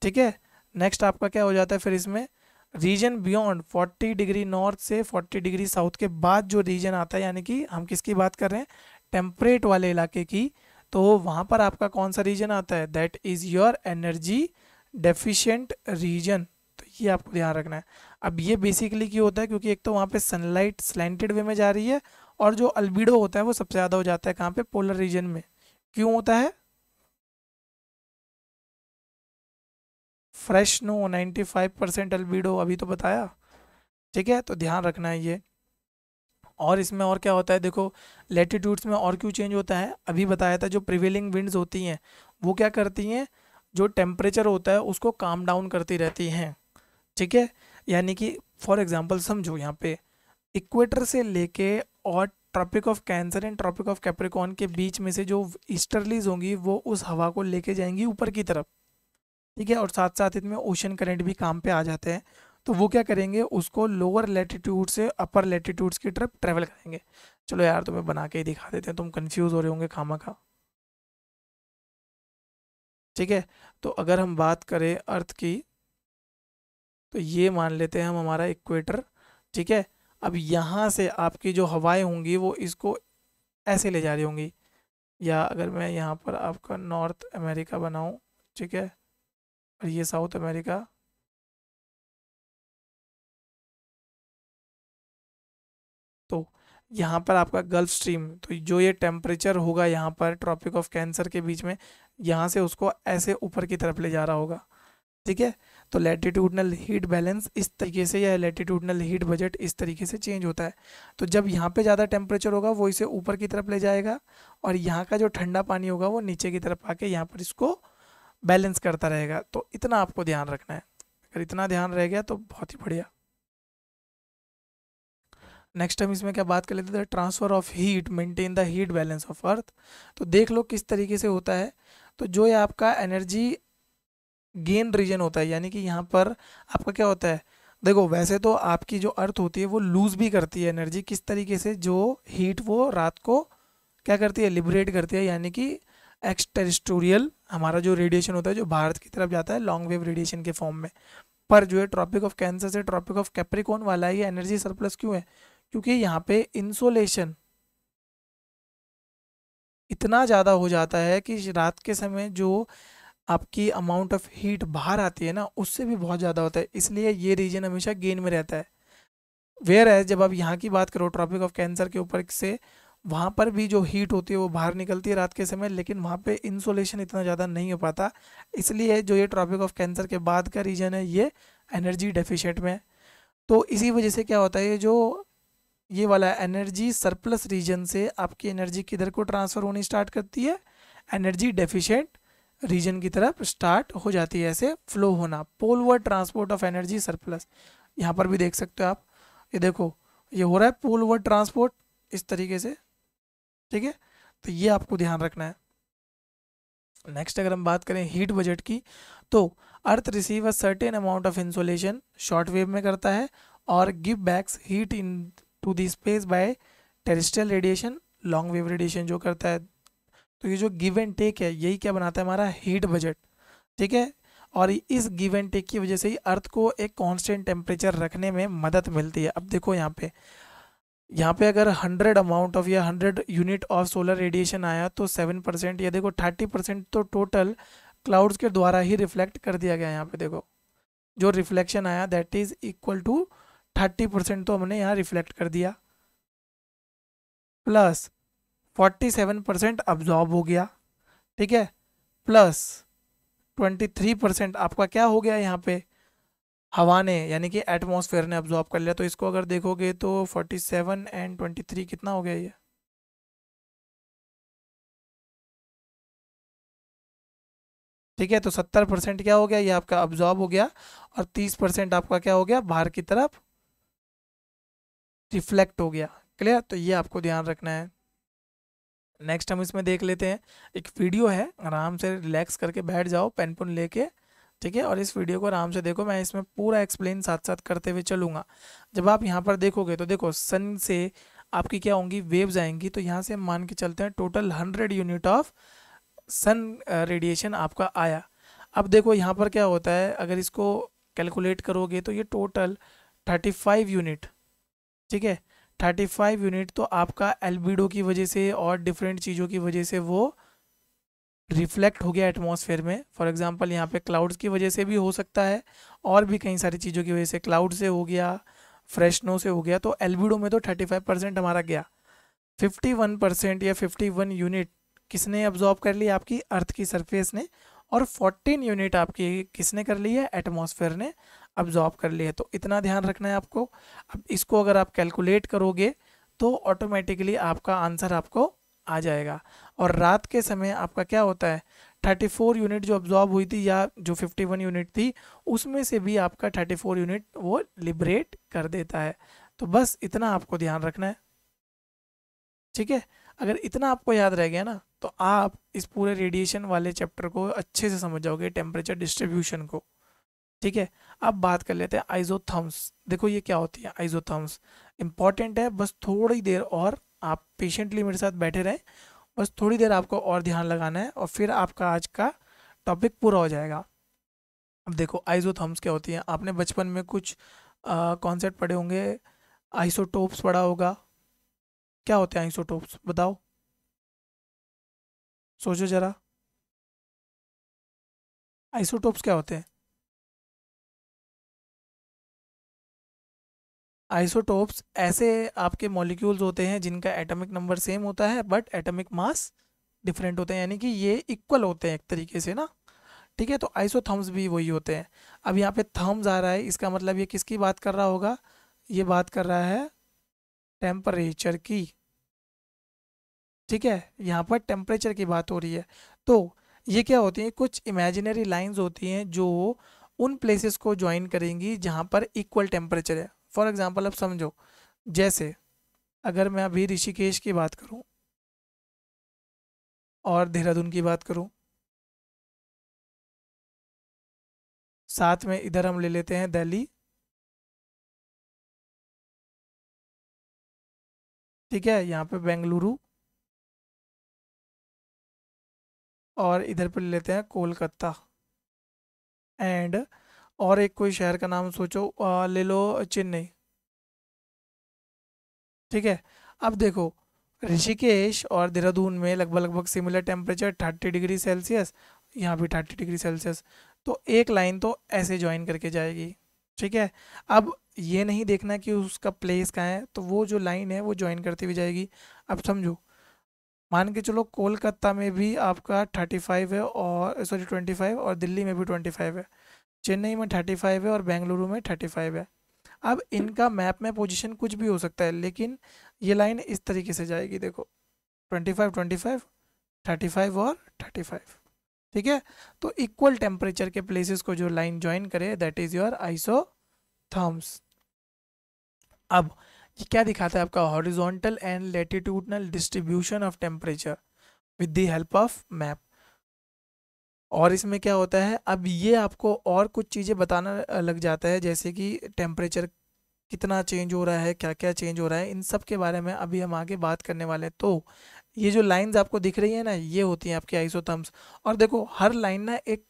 ठीक है? नेक्स्ट आपका क्या हो जाता है फिर इसमें? रीजन बियॉन्ड 40 डिग्री नॉर्थ से 40 डिग्री साउथ के बाद जो रीजन आता है, यानी कि हम किसकी बात कर रहे हैं? टेम्परेट वाले इलाके की। तो वहाँ पर आपका कौन सा रीजन आता है? That is your energy deficient region. तो ये आपको ध्यान रखना है। अब ये बेसिकली क्यों होता है? क्योंकि एक तो वहाँ पे सनलाइट स्लैंटेड वे में जा रही है, और जो अल्बिडो होता है वो सबसे ज़्यादा हो जाता है कहाँ पे? पोलर रीजन में। क्यों होता है? फ्रेश नो 95% अल्बिडो, अभी तो बताया, ठीक है? तो ध्यान रखना है ये। और इसमें और क्या होता है देखो, लेटीट्यूड्स में और क्यों चेंज होता है? अभी बताया था, जो प्रिवेलिंग विंड्स होती हैं वो क्या करती हैं? जो टेम्परेचर होता है उसको काम डाउन करती रहती हैं, ठीक है? यानी कि फॉर एग्जांपल समझो, यहाँ पे इक्वेटर से लेके और Tropic of Cancer and Tropic of Capricorn के बीच में से जो ईस्टर्लीज होंगी वो उस हवा को लेके जाएंगी ऊपर की तरफ, ठीक है? और साथ साथ इसमें ओशन करंट भी काम पे आ जाते हैं। तो वो क्या करेंगे? उसको लोअर लेटीट्यूड से अपर लेटीट्यूड्स की तरफ ट्रेवल करेंगे। चलो यार, तुम्हें बना के ही दिखा देते हैं, तुम कंफ्यूज हो रहे होंगे खामा खा, ठीक है? तो अगर हम बात करें अर्थ की, तो ये मान लेते हैं हम हमारा इक्वेटर, ठीक है? अब यहाँ से आपकी जो हवाएं होंगी वो इसको ऐसे ले जा रही होंगी, या अगर मैं यहाँ पर आपका नॉर्थ अमेरिका बनाऊँ, ठीक है, और ये साउथ अमेरिका, तो यहाँ पर आपका गल्फ स्ट्रीम, तो जो ये टेम्परेचर होगा यहाँ पर ट्रॉपिक ऑफ कैंसर के बीच में, यहाँ से उसको ऐसे ऊपर की तरफ ले जा रहा होगा, ठीक है। तो लैटिट्यूडनल हीट बैलेंस इस तरीके से या लैटिट्यूडनल हीट बजट इस तरीके से चेंज होता है। तो जब यहाँ पे ज़्यादा टेम्परेचर होगा वो इसे ऊपर की तरफ ले जाएगा, और यहाँ का जो ठंडा पानी होगा वो नीचे की तरफ आके यहाँ पर इसको बैलेंस करता रहेगा। तो इतना आपको ध्यान रखना है। अगर इतना ध्यान रह गया तो बहुत ही बढ़िया। नेक्स्ट हम इसमें क्या बात कर लेते थे, transfer of heat maintain the heat balance of earth. तो देख लो किस तरीके से होता है। तो जो ये आपका एनर्जी गेन रीजन होता है, यानी कि यहाँ पर आपका क्या होता है, देखो वैसे तो आपकी जो अर्थ होती है वो लूज भी करती है एनर्जी, किस तरीके से, जो हीट वो रात को क्या करती है, लिबरेट करती है, यानी कि एक्स टेरिस्टोरियल हमारा जो रेडिएशन होता है जो भारत की तरफ जाता है लॉन्ग वेव रेडिएशन के फॉर्म में। पर जो है ट्रॉपिक ऑफ कैंसर से ट्रॉपिक ऑफ कैप्रिकॉर्न वाला है, ये एनर्जी सरप्लस क्यों है, क्योंकि यहाँ पे इंसोलेशन इतना ज़्यादा हो जाता है कि रात के समय जो आपकी अमाउंट ऑफ हीट बाहर आती है ना उससे भी बहुत ज़्यादा होता है, इसलिए ये रीजन हमेशा गेन में रहता है। वेयर है जब आप यहाँ की बात करो ट्रॉपिक ऑफ कैंसर के ऊपर से, वहाँ पर भी जो हीट होती है वो बाहर निकलती है रात के समय, लेकिन वहाँ पे इंसोलेशन इतना ज़्यादा नहीं हो पाता, इसलिए जो ये ट्रॉपिक ऑफ कैंसर के बाद का रीजन है ये एनर्जी डेफिशिएंट में है। तो इसी वजह से क्या होता है, ये जो ये वाला एनर्जी सरप्लस रीजन से आपकी एनर्जी किधर को ट्रांसफ़र होनी स्टार्ट करती है, एनर्जी डेफिशिएंट रीजन की तरफ स्टार्ट हो जाती है ऐसे फ्लो होना, पोलवर्ड ट्रांसपोर्ट ऑफ एनर्जी सरप्लस। यहाँ पर भी देख सकते हो आप, ये देखो ये हो रहा है पोलवर्ड ट्रांसपोर्ट इस तरीके से, ठीक है। तो ये आपको ध्यान रखना है। नेक्स्ट अगर हम बात करें हीट बजट की, तो earth receive a certain amount of insolation short wave में करता है और give backs heat into the space by terrestrial radiation long wave radiation जो करता है। तो ये जो गिव एंड टेक है यही क्या बनाता है हमारा हीट बजट, ठीक है। और इस गिव एंड टेक की वजह से ही अर्थ को एक कांस्टेंट टेम्परेचर रखने में मदद मिलती है। अब देखो यहाँ पे अगर 100 अमाउंट ऑफ या 100 यूनिट ऑफ सोलर रेडिएशन आया तो 7%, या देखो 30% तो टोटल क्लाउड्स के द्वारा ही रिफ्लेक्ट कर दिया गया। यहाँ पे देखो जो रिफ्लेक्शन आया दैट इज इक्वल टू 30% तो हमने यहाँ रिफ्लेक्ट कर दिया, प्लस 47% अब्जॉर्ब हो गया, ठीक है, प्लस 23% आपका क्या हो गया यहाँ पे, हवा ने यानी कि एटमॉस्फेयर ने अब्जॉर्ब कर लिया। तो इसको अगर देखोगे तो 47 एंड 23 कितना हो गया ये, ठीक है। तो 70% क्या हो गया, ये आपका अब्जॉर्ब हो गया, और 30% आपका क्या हो गया, बाहर की तरफ रिफ्लेक्ट हो गया। क्लियर, तो ये आपको ध्यान रखना है। नेक्स्ट हम इसमें देख लेते हैं, एक वीडियो है, आराम से रिलैक्स करके बैठ जाओ पेन पुन लेके, ठीक है, और इस वीडियो को आराम से देखो, मैं इसमें पूरा एक्सप्लेन साथ साथ करते हुए चलूँगा। जब आप यहाँ पर देखोगे तो देखो सन से आपकी क्या होंगी, वेव्स आएंगी। तो यहाँ से हम मान के चलते हैं total 100 unit of sun radiation आपका आया। अब देखो यहाँ पर क्या होता है, अगर इसको कैलकुलेट करोगे तो ये टोटल 35 यूनिट, ठीक है, 35 यूनिट तो आपका एल्बिडो की वजह से और डिफरेंट चीज़ों की वजह से वो रिफ्लेक्ट हो गया एटमॉस्फेयर में। फॉर एग्जांपल यहाँ पे क्लाउड्स की वजह से भी हो सकता है, और भी कई सारी चीज़ों की वजह से, क्लाउड से हो गया, फ्रेशनो से हो गया। तो एल्बिडो में तो 35% हमारा गया, 51% या 51 यूनिट किसने अब्जॉर्ब कर लिया, आपकी अर्थ की सरफेस ने, और 14 यूनिट आपकी किसने कर ली है, एटमॉस्फेयर ने अब्जॉर्ब कर लिया। तो इतना ध्यान रखना है आपको। अब इसको अगर आप कैलकुलेट करोगे तो ऑटोमेटिकली आपका आंसर आपको आ जाएगा। और रात के समय आपका क्या होता है, 34 यूनिट जो अब्जॉर्ब हुई थी या जो 51 यूनिट थी उसमें से भी आपका 34 यूनिट वो लिबरेट कर देता है। तो बस इतना आपको ध्यान रखना है, ठीक है। अगर इतना आपको याद रह गया ना तो आप इस पूरे रेडिएशन वाले चैप्टर को अच्छे से समझ जाओगे, टेम्परेचर डिस्ट्रीब्यूशन को, ठीक है। अब बात कर लेते हैं आइजोथर्म्स। देखो ये क्या होती है आइजोथर्म्स, इंपॉर्टेंट है, बस थोड़ी देर और आप पेशेंटली मेरे साथ बैठे रहें, बस थोड़ी देर आपको और ध्यान लगाना है और फिर आपका आज का टॉपिक पूरा हो जाएगा। अब देखो आइजोथर्म्स क्या होती हैं, आपने बचपन में कुछ कॉन्सेप्ट पढ़े होंगे, आइसोटोप्स पढ़ा होगा। क्या होते हैं आइसोटोप्स, बताओ, सोचो जरा, आइसोटोप्स क्या होते हैं। आइसोटोप्स ऐसे आपके मॉलिक्यूल्स होते हैं जिनका एटॉमिक नंबर सेम होता है बट एटॉमिक मास डिफरेंट होते हैं, यानी कि ये इक्वल होते हैं एक तरीके से ना, ठीक है, तो आइसोथर्म्स भी वही होते हैं। अब यहाँ पे थर्म्स आ रहा है, इसका मतलब ये किसकी बात कर रहा होगा, ये बात कर रहा है टेम्परेचर की। ठीक है, यहाँ पर टेम्परेचर की बात हो रही है। तो ये क्या होती है, कुछ इमेजिनरी लाइंस होती हैं जो उन प्लेसेस को ज्वाइन करेंगी जहाँ पर इक्वल टेम्परेचर है। फॉर एग्जांपल अब समझो, जैसे अगर मैं अभी ऋषिकेश की बात करूँ और देहरादून की बात करूँ, साथ में इधर हम ले लेते हैं दिल्ली। ठीक है, यहाँ पे बेंगलुरु, और इधर पे ले लेते हैं कोलकाता एंड, और एक कोई शहर का नाम सोचो, ले लो चेन्नई। ठीक है, अब देखो ऋषिकेश और देहरादून में लगभग लगभग सिमिलर टेम्परेचर 30 डिग्री सेल्सियस, यहाँ भी 30 डिग्री सेल्सियस। तो एक लाइन तो ऐसे ज्वाइन करके जाएगी। ठीक है, अब ये नहीं देखना कि उसका प्लेस कहाँ है, तो वो जो लाइन है वो ज्वाइन करती हुई जाएगी। अब समझो, मान के चलो कोलकाता में भी आपका 35 है, और सॉरी 25, और दिल्ली में भी 25 है, चेन्नई में 35 है, और बेंगलुरु में 35 है। अब इनका मैप में पोजीशन कुछ भी हो सकता है, लेकिन ये लाइन इस तरीके से जाएगी, देखो 25 25, 35 और 35। ठीक है, तो इक्वल टेम्परेचर के प्लेसेस को जो लाइन ज्वाइन करे दैट इज योर आइसोथर्म्स। अब ये क्या दिखाता है आपका, horizontal and latitudinal distribution of temperature with the help of map. और इसमें क्या होता है, अब ये आपको और कुछ चीज़ें बताना लग जाता है, जैसे कि टेम्परेचर कितना चेंज हो रहा है, क्या क्या चेंज हो रहा है, इन सब के बारे में अभी हम आगे बात करने वाले हैं। तो ये जो लाइंस आपको दिख रही है ना, ये होती हैं आपके आइसोथर्म्स। और देखो हर लाइन ना एक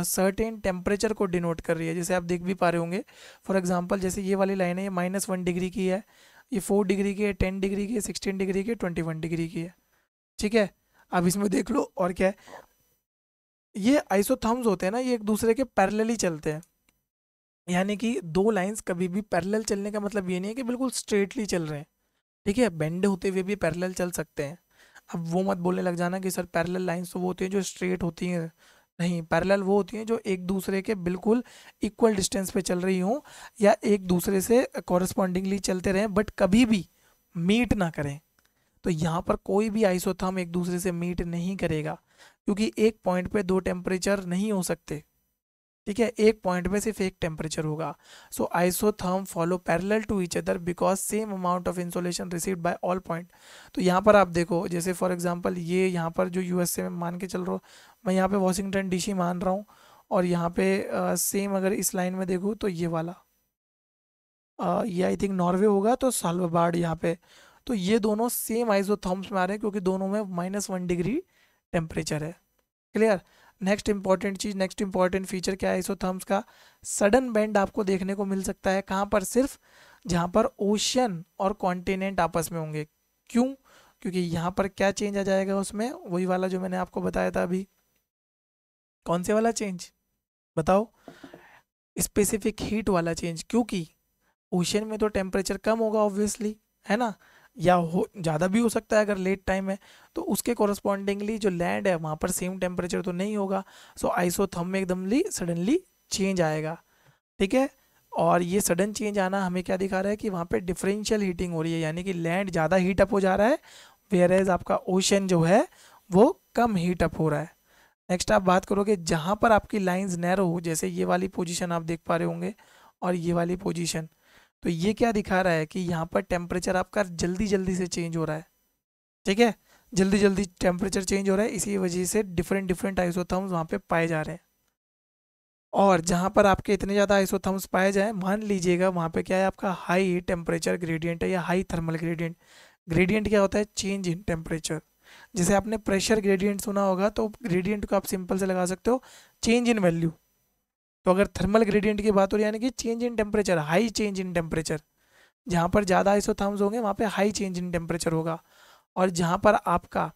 सर्टेन टेम्परेचर को डिनोट कर रही है, जैसे आप देख भी पा रहे होंगे। फॉर एग्जांपल जैसे ये वाली लाइन है, ये -1 डिग्री की है, ये 4 डिग्री की है, 10 डिग्री की है, 16 डिग्री की है, 21 डिग्री की है। ठीक है, अब इसमें देख लो और क्या है, ये आइसोथर्म्स होते हैं ना, ये एक दूसरे के पैरेलली चलते हैं। यानी कि दो लाइंस कभी भी पैरेलल चलने का मतलब ये नहीं है कि बिल्कुल स्ट्रेटली चल रहे हैं। ठीक है, बेंड होते हुए भी पैरेलल चल सकते हैं। अब वो मत बोलने लग जाना कि सर पैरेलल लाइंस तो वो होती हैं जो स्ट्रेट होती हैं। नहीं, पैरेलल वो होती हैं जो एक दूसरे के बिल्कुल इक्वल डिस्टेंस पे चल रही हों, या एक दूसरे से कॉरस्पॉन्डिंगली चलते रहें, बट कभी भी मीट ना करें। तो यहाँ पर कोई भी आइसोथर्म एक दूसरे से मीट नहीं करेगा, क्योंकि एक पॉइंट पे दो टेम्परेचर नहीं हो सकते। ठीक है, एक पॉइंट पे सिर्फ एक टेम्परेचर होगा। So isotherm follow parallel to each other because same amount of insolation received by all point. तो यहाँ पर आप देखो, जैसे फॉर एग्जांपल ये यहाँ पर जो यूएसए में मान के चल रहा हूँ, मैं यहाँ पे वॉशिंगटन डीसी मान रहा हूँ, और यहाँ पे सेम अगर इस लाइन में देखूँ तो ये वाला ये आई थिंक नॉर्वे होगा, तो साल्वाबाड यहाँ पे। तो ये दोनों सेम आइसोथर्म्स में आ रहे हैं, क्योंकि दोनों में -1 डिग्री टेम्परेचर है। क्लियर। नेक्स्ट इंपॉर्टेंट चीज, नेक्स्ट इंपॉर्टेंट फीचर क्या है आइसोथर्म्स का, सडन बेंड आपको देखने को मिल सकता है। कहाँ पर, सिर्फ जहाँ पर ओशियन और कॉन्टिनेंट आपस में होंगे। क्यों, क्योंकि यहाँ पर क्या चेंज आ जाएगा उसमें, वही वाला जो मैंने आपको बताया था अभी। कौन से वाला चेंज बताओ, स्पेसिफिक हीट वाला चेंज। क्योंकि ओशियन में तो टेम्परेचर कम होगा ऑब्वियसली, है ना, या हो ज़्यादा भी हो सकता है अगर लेट टाइम है, तो उसके कोरस्पॉन्डिंगली जो लैंड है वहाँ पर सेम टेम्परेचर तो नहीं होगा। सो आइसोथर्म में एकदमली सडनली चेंज आएगा। ठीक है, और ये सडन चेंज आना हमें क्या दिखा रहा है कि वहाँ पे डिफरेंशियल हीटिंग हो रही है, यानी कि लैंड ज़्यादा हीट अप हो जा रहा है, वेयर एज आपका ओशन जो है वो कम हीट अप हो रहा है। नेक्स्ट आप बात करोगे जहाँ पर आपकी लाइंस नैरो हो, जैसे ये वाली पोजीशन आप देख पा रहे होंगे और ये वाली पोजीशन, तो ये क्या दिखा रहा है कि यहाँ पर टेम्परेचर आपका जल्दी जल्दी से चेंज हो रहा है। ठीक है, जल्दी जल्दी टेम्परेचर चेंज हो रहा है, इसी वजह से डिफरेंट डिफरेंट आइसोथर्म्स वहाँ पे पाए जा रहे हैं। और जहाँ पर आपके इतने ज़्यादा आइसोथर्म्स पाए जाएं, मान लीजिएगा वहाँ पे क्या है, आपका हाई टेम्परेचर ग्रेडियंट है या हाई थर्मल ग्रेडियंट। ग्रेडियंट क्या होता है, चेंज इन टेम्परेचर। जैसे आपने प्रेशर ग्रेडियंट सुना होगा, तो ग्रेडियंट को आप सिंपल से लगा सकते हो चेंज इन वैल्यू। तो अगर थर्मल ग्रेडियंट की बात हो रही है, यानी कि change in temperature, high change in temperature. जहाँ पर ज़्यादा आइसोथर्म्स होंगे वहाँ पे हाई चेंज इन टेम्परेचर होगा, और जहाँ पर आपका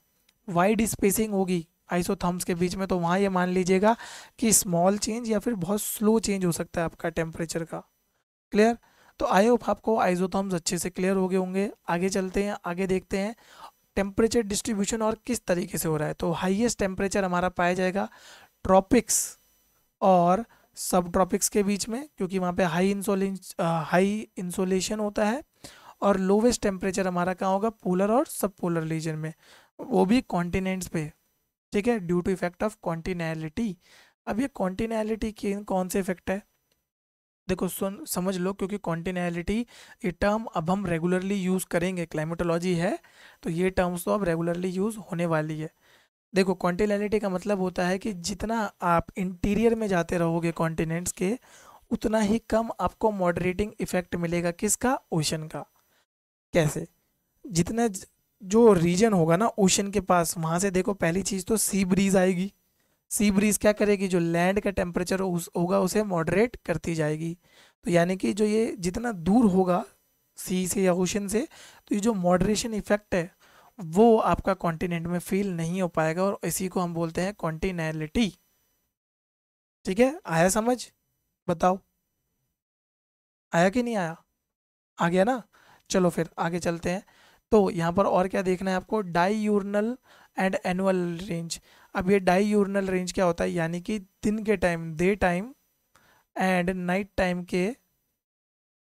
वाइड स्पेसिंग होगी आइसोथर्म्स के बीच में, तो वहाँ ये मान लीजिएगा कि स्मॉल चेंज या फिर बहुत स्लो चेंज हो सकता है आपका टेम्परेचर का। क्लियर। तो आई होप आपको आइसोथर्म्स अच्छे से क्लियर हो गए होंगे। आगे चलते हैं, आगे देखते हैं टेम्परेचर डिस्ट्रीब्यूशन और किस तरीके से हो रहा है। तो हाईएस्ट टेम्परेचर हमारा पाया जाएगा ट्रॉपिक्स और सब ट्रॉपिक्स के बीच में, क्योंकि वहाँ पे हाई इंसोलेशन होता है। और लोवेस्ट टेम्परेचर हमारा कहाँ होगा, पोलर और सब पोलर रीजन में, वो भी कॉन्टिनेंट्स पे। ठीक है, ड्यू टू इफेक्ट ऑफ कॉन्टिनैलिटी। अब ये कॉन्टिनैलिटी की कौन से इफेक्ट है, देखो सुन समझ लो, क्योंकि कॉन्टिनैलिटी ये टर्म अब हम रेगुलरली यूज़ करेंगे, क्लाइमेटोलॉजी है तो ये टर्म्स तो अब रेगुलरली यूज़ होने वाली है। देखो कॉन्टिनैलिटी का मतलब होता है कि जितना आप इंटीरियर में जाते रहोगे कॉन्टिनेंट्स के, उतना ही कम आपको मॉडरेटिंग इफेक्ट मिलेगा, किसका, ओशन का। कैसे, जितना जो रीजन होगा ना ओशन के पास, वहाँ से देखो पहली चीज़ तो सी ब्रीज आएगी। सी ब्रीज क्या करेगी, जो लैंड का टेम्परेचर होगा उसे मॉडरेट करती जाएगी। तो यानी कि जो ये जितना दूर होगा सी से या ओशन से, तो ये जो मॉडरेशन इफेक्ट है वो आपका कॉन्टिनेंट में फील नहीं हो पाएगा, और इसी को हम बोलते हैं कॉन्टिनैलिटी। ठीक है, आया समझ, बताओ आया कि नहीं आया, आ गया ना। चलो फिर आगे चलते हैं। तो यहाँ पर और क्या देखना है आपको, डाईयूर्नल एंड एनुअल रेंज। अब ये डाईयूर्नल रेंज क्या होता है, यानी कि दिन के time, day time and night time के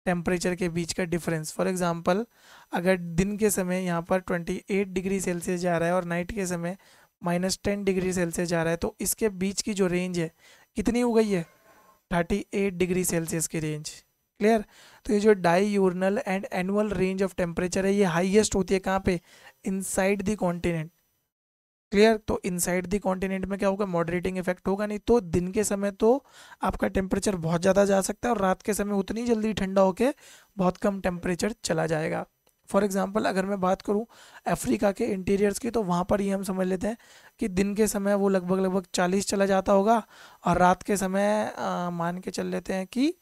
टेम्परेचर के बीच का डिफरेंस। फॉर एग्जांपल, अगर दिन के समय यहाँ पर 28 डिग्री सेल्सियस जा रहा है और नाइट के समय -10 डिग्री सेल्सियस जा रहा है, तो इसके बीच की जो रेंज है कितनी हो गई है, 38 डिग्री सेल्सियस की रेंज। क्लियर। तो ये जो diurnal and annual range of temperature है, ये हाईएस्ट होती है कहाँ पे, इनसाइड द कॉन्टिनेंट। क्लियर। तो इनसाइड द कॉन्टिनेंट में क्या होगा, मॉडरेटिंग इफेक्ट होगा नहीं। तो दिन के समय तो आपका टेम्परेचर बहुत ज़्यादा जा सकता है, और रात के समय उतनी जल्दी ठंडा होके बहुत कम टेम्परेचर चला जाएगा। फॉर एग्जांपल अगर मैं बात करूं अफ्रीका के इंटीरियर्स की, तो वहाँ पर ये हम समझ लेते हैं कि दिन के समय वो लगभग लगभग 40 चला जाता होगा, और रात के समय मान के चल लेते हैं कि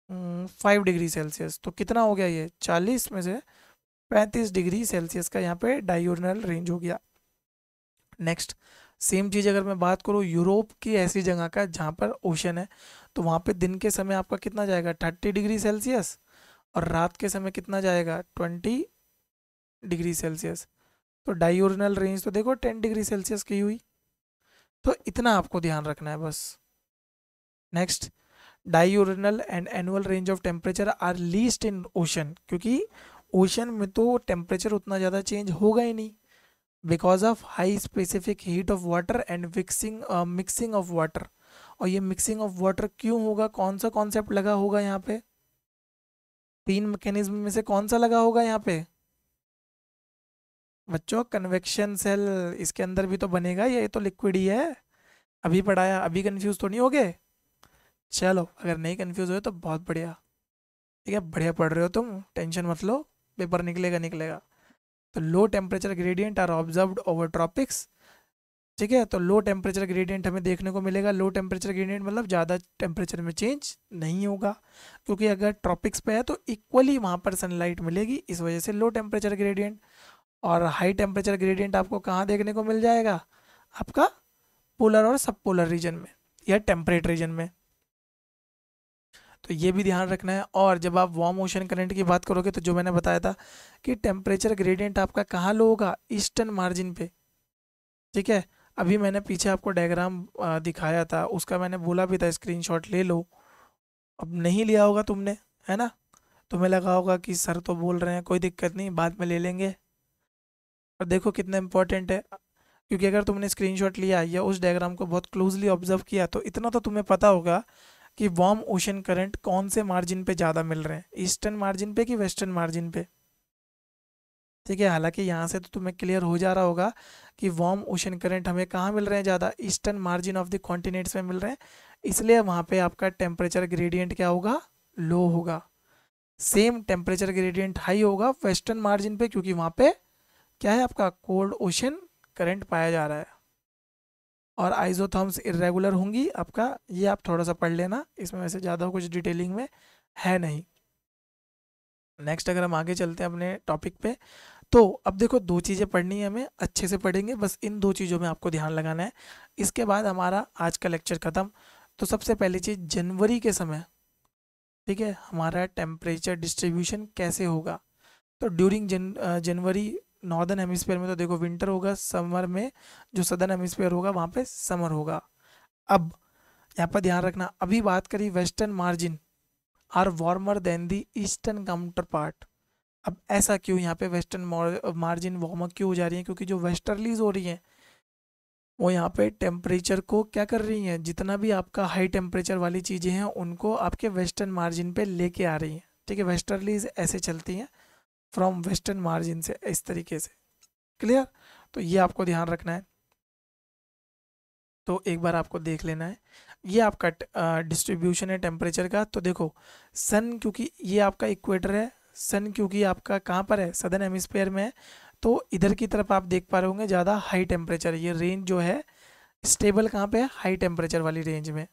5 डिग्री सेल्सियस। तो कितना हो गया, ये 40 में से 35 डिग्री सेल्सियस का यहाँ पे डायूर्नल रेंज हो गया। नेक्स्ट, सेम चीज़ अगर मैं बात करूँ यूरोप की ऐसी जगह का जहाँ पर ओशन है, तो वहाँ पे दिन के समय आपका कितना जाएगा, 30 डिग्री सेल्सियस, और रात के समय कितना जाएगा, 20 डिग्री सेल्सियस। तो डायूर्नल रेंज तो देखो 10 डिग्री सेल्सियस की हुई। तो इतना आपको ध्यान रखना है बस। Next, diurnal and annual range of temperature are least in ocean, क्योंकि ओशन में तो टेम्परेचर उतना ज़्यादा चेंज होगा ही नहीं, because of high specific heat of water and mixing of water. और ये मिक्सिंग ऑफ वाटर क्यों होगा, कौन सा कॉन्सेप्ट लगा होगा यहाँ पे, तीन मैकेनिज्म में से कौन सा लगा होगा यहाँ पे बच्चों, कन्वेक्शन सेल। इसके अंदर भी तो बनेगा, ये तो लिक्विड ही है, अभी पढ़ाया, अभी कंफ्यूज तो नहीं हो गए। चलो अगर नहीं कंफ्यूज हुए तो बहुत बढ़िया। ठीक है, बढ़िया पढ़ रहे हो तुम, टेंशन मत लो, पेपर निकलेगा निकलेगा। तो low temperature gradient are observed over tropics. ठीक है, तो लो टेम्परेचर ग्रेडियंट हमें देखने को मिलेगा। लो टेम्परेचर ग्रेडियंट मतलब ज़्यादा टेम्परेचर में चेंज नहीं होगा, क्योंकि अगर ट्रॉपिक्स पे है तो इक्वली वहाँ पर सनलाइट मिलेगी, इस वजह से लो टेम्परेचर ग्रेडियंट। और हाई टेम्परेचर ग्रेडियंट आपको कहाँ देखने को मिल जाएगा, आपका पोलर और सब पोलर रीजन में या टेम्परेट रीजन में। तो ये भी ध्यान रखना है। और जब आप वार्म ओशन करंट की बात करोगे, तो जो मैंने बताया था कि टेम्परेचर ग्रेडियंट आपका कहाँ लो होगा, ईस्टर्न मार्जिन पे। ठीक है, अभी मैंने पीछे आपको डायग्राम दिखाया था, उसका मैंने बोला भी था स्क्रीनशॉट ले लो। अब नहीं लिया होगा तुमने, है ना, तुम्हें लगा होगा कि सर तो बोल रहे हैं कोई दिक्कत नहीं बाद में ले लेंगे, और देखो कितना इंपॉर्टेंट है। क्योंकि अगर तुमने स्क्रीनशॉट लिया या उस डायग्राम को बहुत क्लोजली ऑब्जर्व किया, तो इतना तो तुम्हें पता होगा कि वार्म ओशन करंट कौन से मार्जिन पे ज़्यादा मिल रहे हैं, ईस्टर्न मार्जिन पे कि वेस्टर्न मार्जिन पे। ठीक है, हालांकि यहाँ से तो तुम्हें क्लियर हो जा रहा होगा कि वार्म ओशन करंट हमें कहाँ मिल रहे हैं ज़्यादा, eastern margin of the continents में मिल रहे हैं, इसलिए वहाँ पे आपका टेम्परेचर ग्रेडियंट क्या होगा, लो होगा। सेम टेम्परेचर ग्रेडियंट हाई होगा वेस्टर्न मार्जिन पे, क्योंकि वहाँ पे क्या है, आपका कोल्ड ओशन करंट पाया जा रहा है। और आइसोथर्म्स इरेगुलर होंगी आपका, ये आप थोड़ा सा पढ़ लेना, इसमें वैसे ज़्यादा कुछ डिटेलिंग में है नहीं। नेक्स्ट अगर हम आगे चलते हैं अपने टॉपिक पे, तो अब देखो दो चीज़ें पढ़नी है हमें, अच्छे से पढ़ेंगे, बस इन दो चीज़ों में आपको ध्यान लगाना है। इसके बाद हमारा आज का लेक्चर ख़त्म। तो सबसे पहली चीज़, जनवरी के समय, ठीक है, हमारा टेम्परेचर डिस्ट्रीब्यूशन कैसे होगा। तो ड्यूरिंग जनवरी नॉर्दर्न हेमिस्फीयर में तो देखो विंटर होगा, समर में जो सदर्न हेमिस्फीयर होगा वहाँ पे समर होगा। अब यहाँ पर ध्यान रखना, अभी बात करी western margin are warmer than the eastern counterpart. अब ऐसा क्यों, यहाँ पे वेस्टर्न मार्जिन वार्मर क्यों हो जा रही है? क्योंकि जो वेस्टर्लीज हो रही हैं वो यहाँ पे टेम्परेचर को क्या कर रही हैं, जितना भी आपका हाई टेम्परेचर वाली चीज़ें हैं उनको आपके वेस्टर्न मार्जिन पे लेके आ रही हैं। ठीक है, वेस्टर्लीज ऐसे चलती हैं फ्रॉम वेस्टर्न मार्जिन से, इस तरीके से। क्लियर? तो ये आपको ध्यान रखना है। तो एक बार आपको देख लेना है, ये आपका डिस्ट्रीब्यूशन है टेम्परेचर का। तो देखो सन, क्योंकि ये आपका इक्वेटर है, सन क्योंकि आपका कहाँ पर है, सदर्न हेमिस्फीयर में है, तो इधर की तरफ आप देख पा रहे होंगे ज़्यादा हाई टेम्परेचर, ये रेंज जो है स्टेबल कहाँ पे है, हाई टेम्परेचर वाली रेंज में।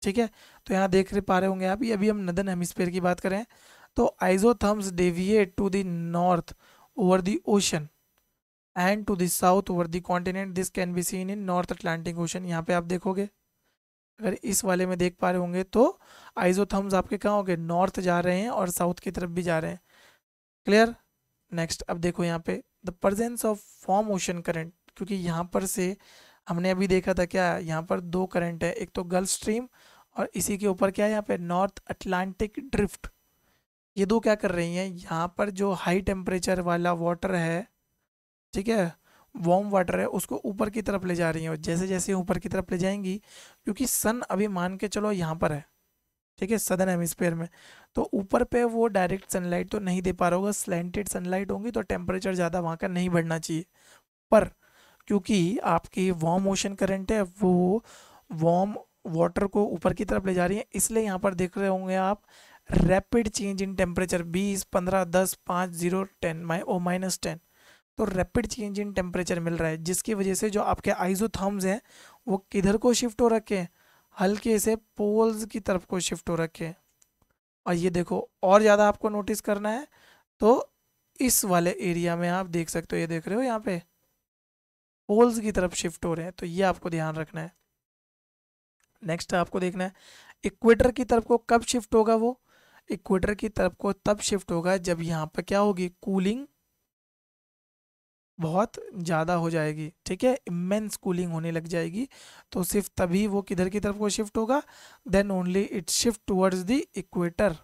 ठीक है, तो यहाँ देख पा रहे होंगे आप, ये अभी हम नदर्न हेमिस्फीयर की बात करें तो isotherms deviate to the north over the ocean and to the south over the continent, this can be seen in North Atlantic Ocean. यहाँ पे आप देखोगे, अगर इस वाले में देख पा रहे होंगे तो आइजोथर्म्स आपके कहाँ होंगे, नॉर्थ जा रहे हैं और साउथ की तरफ भी जा रहे हैं। क्लियर? नेक्स्ट अब देखो यहाँ पे the presence of form ocean current, क्योंकि यहाँ पर से हमने अभी देखा था क्या, यहाँ पर दो करंट है, एक तो गल्फ स्ट्रीम और इसी के ऊपर क्या है यहाँ पे नॉर्थ अटलांटिक ड्रिफ्ट। ये दो क्या कर रही हैं, यहाँ पर जो हाई टेम्परेचर वाला वाटर है, ठीक है, वार्म वाटर है, उसको ऊपर की तरफ ले जा रही हैं। और जैसे जैसे ऊपर की तरफ ले जाएंगी, क्योंकि सन अभी मान के चलो यहाँ पर है, ठीक है, सदर्न हेमिस्फीयर में, तो ऊपर पे वो डायरेक्ट सनलाइट तो नहीं दे पा रहा होगा, स्लैंटेड सनलाइट होंगी तो टेम्परेचर ज़्यादा वहाँ का नहीं बढ़ना चाहिए। पर क्योंकि आपकी वार्म ओशन करंट है, वो वार्म वाटर को ऊपर की तरफ ले जा रही है, इसलिए यहाँ पर देख रहे होंगे आप रैपिड चेंज इन टेम्परेचर, 20, 15, 10, 5, 0, 10 -10। तो रैपिड चेंज इन टेम्परेचर मिल रहा है, जिसकी वजह से जो आपके आइजोथर्म्स हैं वो किधर को शिफ्ट हो रखे हैं, हल्के से पोल्स की तरफ को शिफ्ट हो रखे हैं। और ये देखो और ज़्यादा आपको नोटिस करना है तो इस वाले एरिया में आप देख सकते हो, ये देख रहे हो यहाँ पे पोल्स की तरफ शिफ्ट हो रहे हैं, तो ये आपको ध्यान रखना है। नेक्स्ट आपको देखना है इक्वेटर की तरफ को कब शिफ्ट होगा, वो इक्वेटर की तरफ को तब शिफ्ट होगा जब यहाँ पर क्या होगी, कूलिंग बहुत ज़्यादा हो जाएगी। ठीक है, इमेंस कूलिंग होने लग जाएगी, तो सिर्फ तभी वो किधर की तरफ को शिफ्ट होगा, then only it shift towards the equator.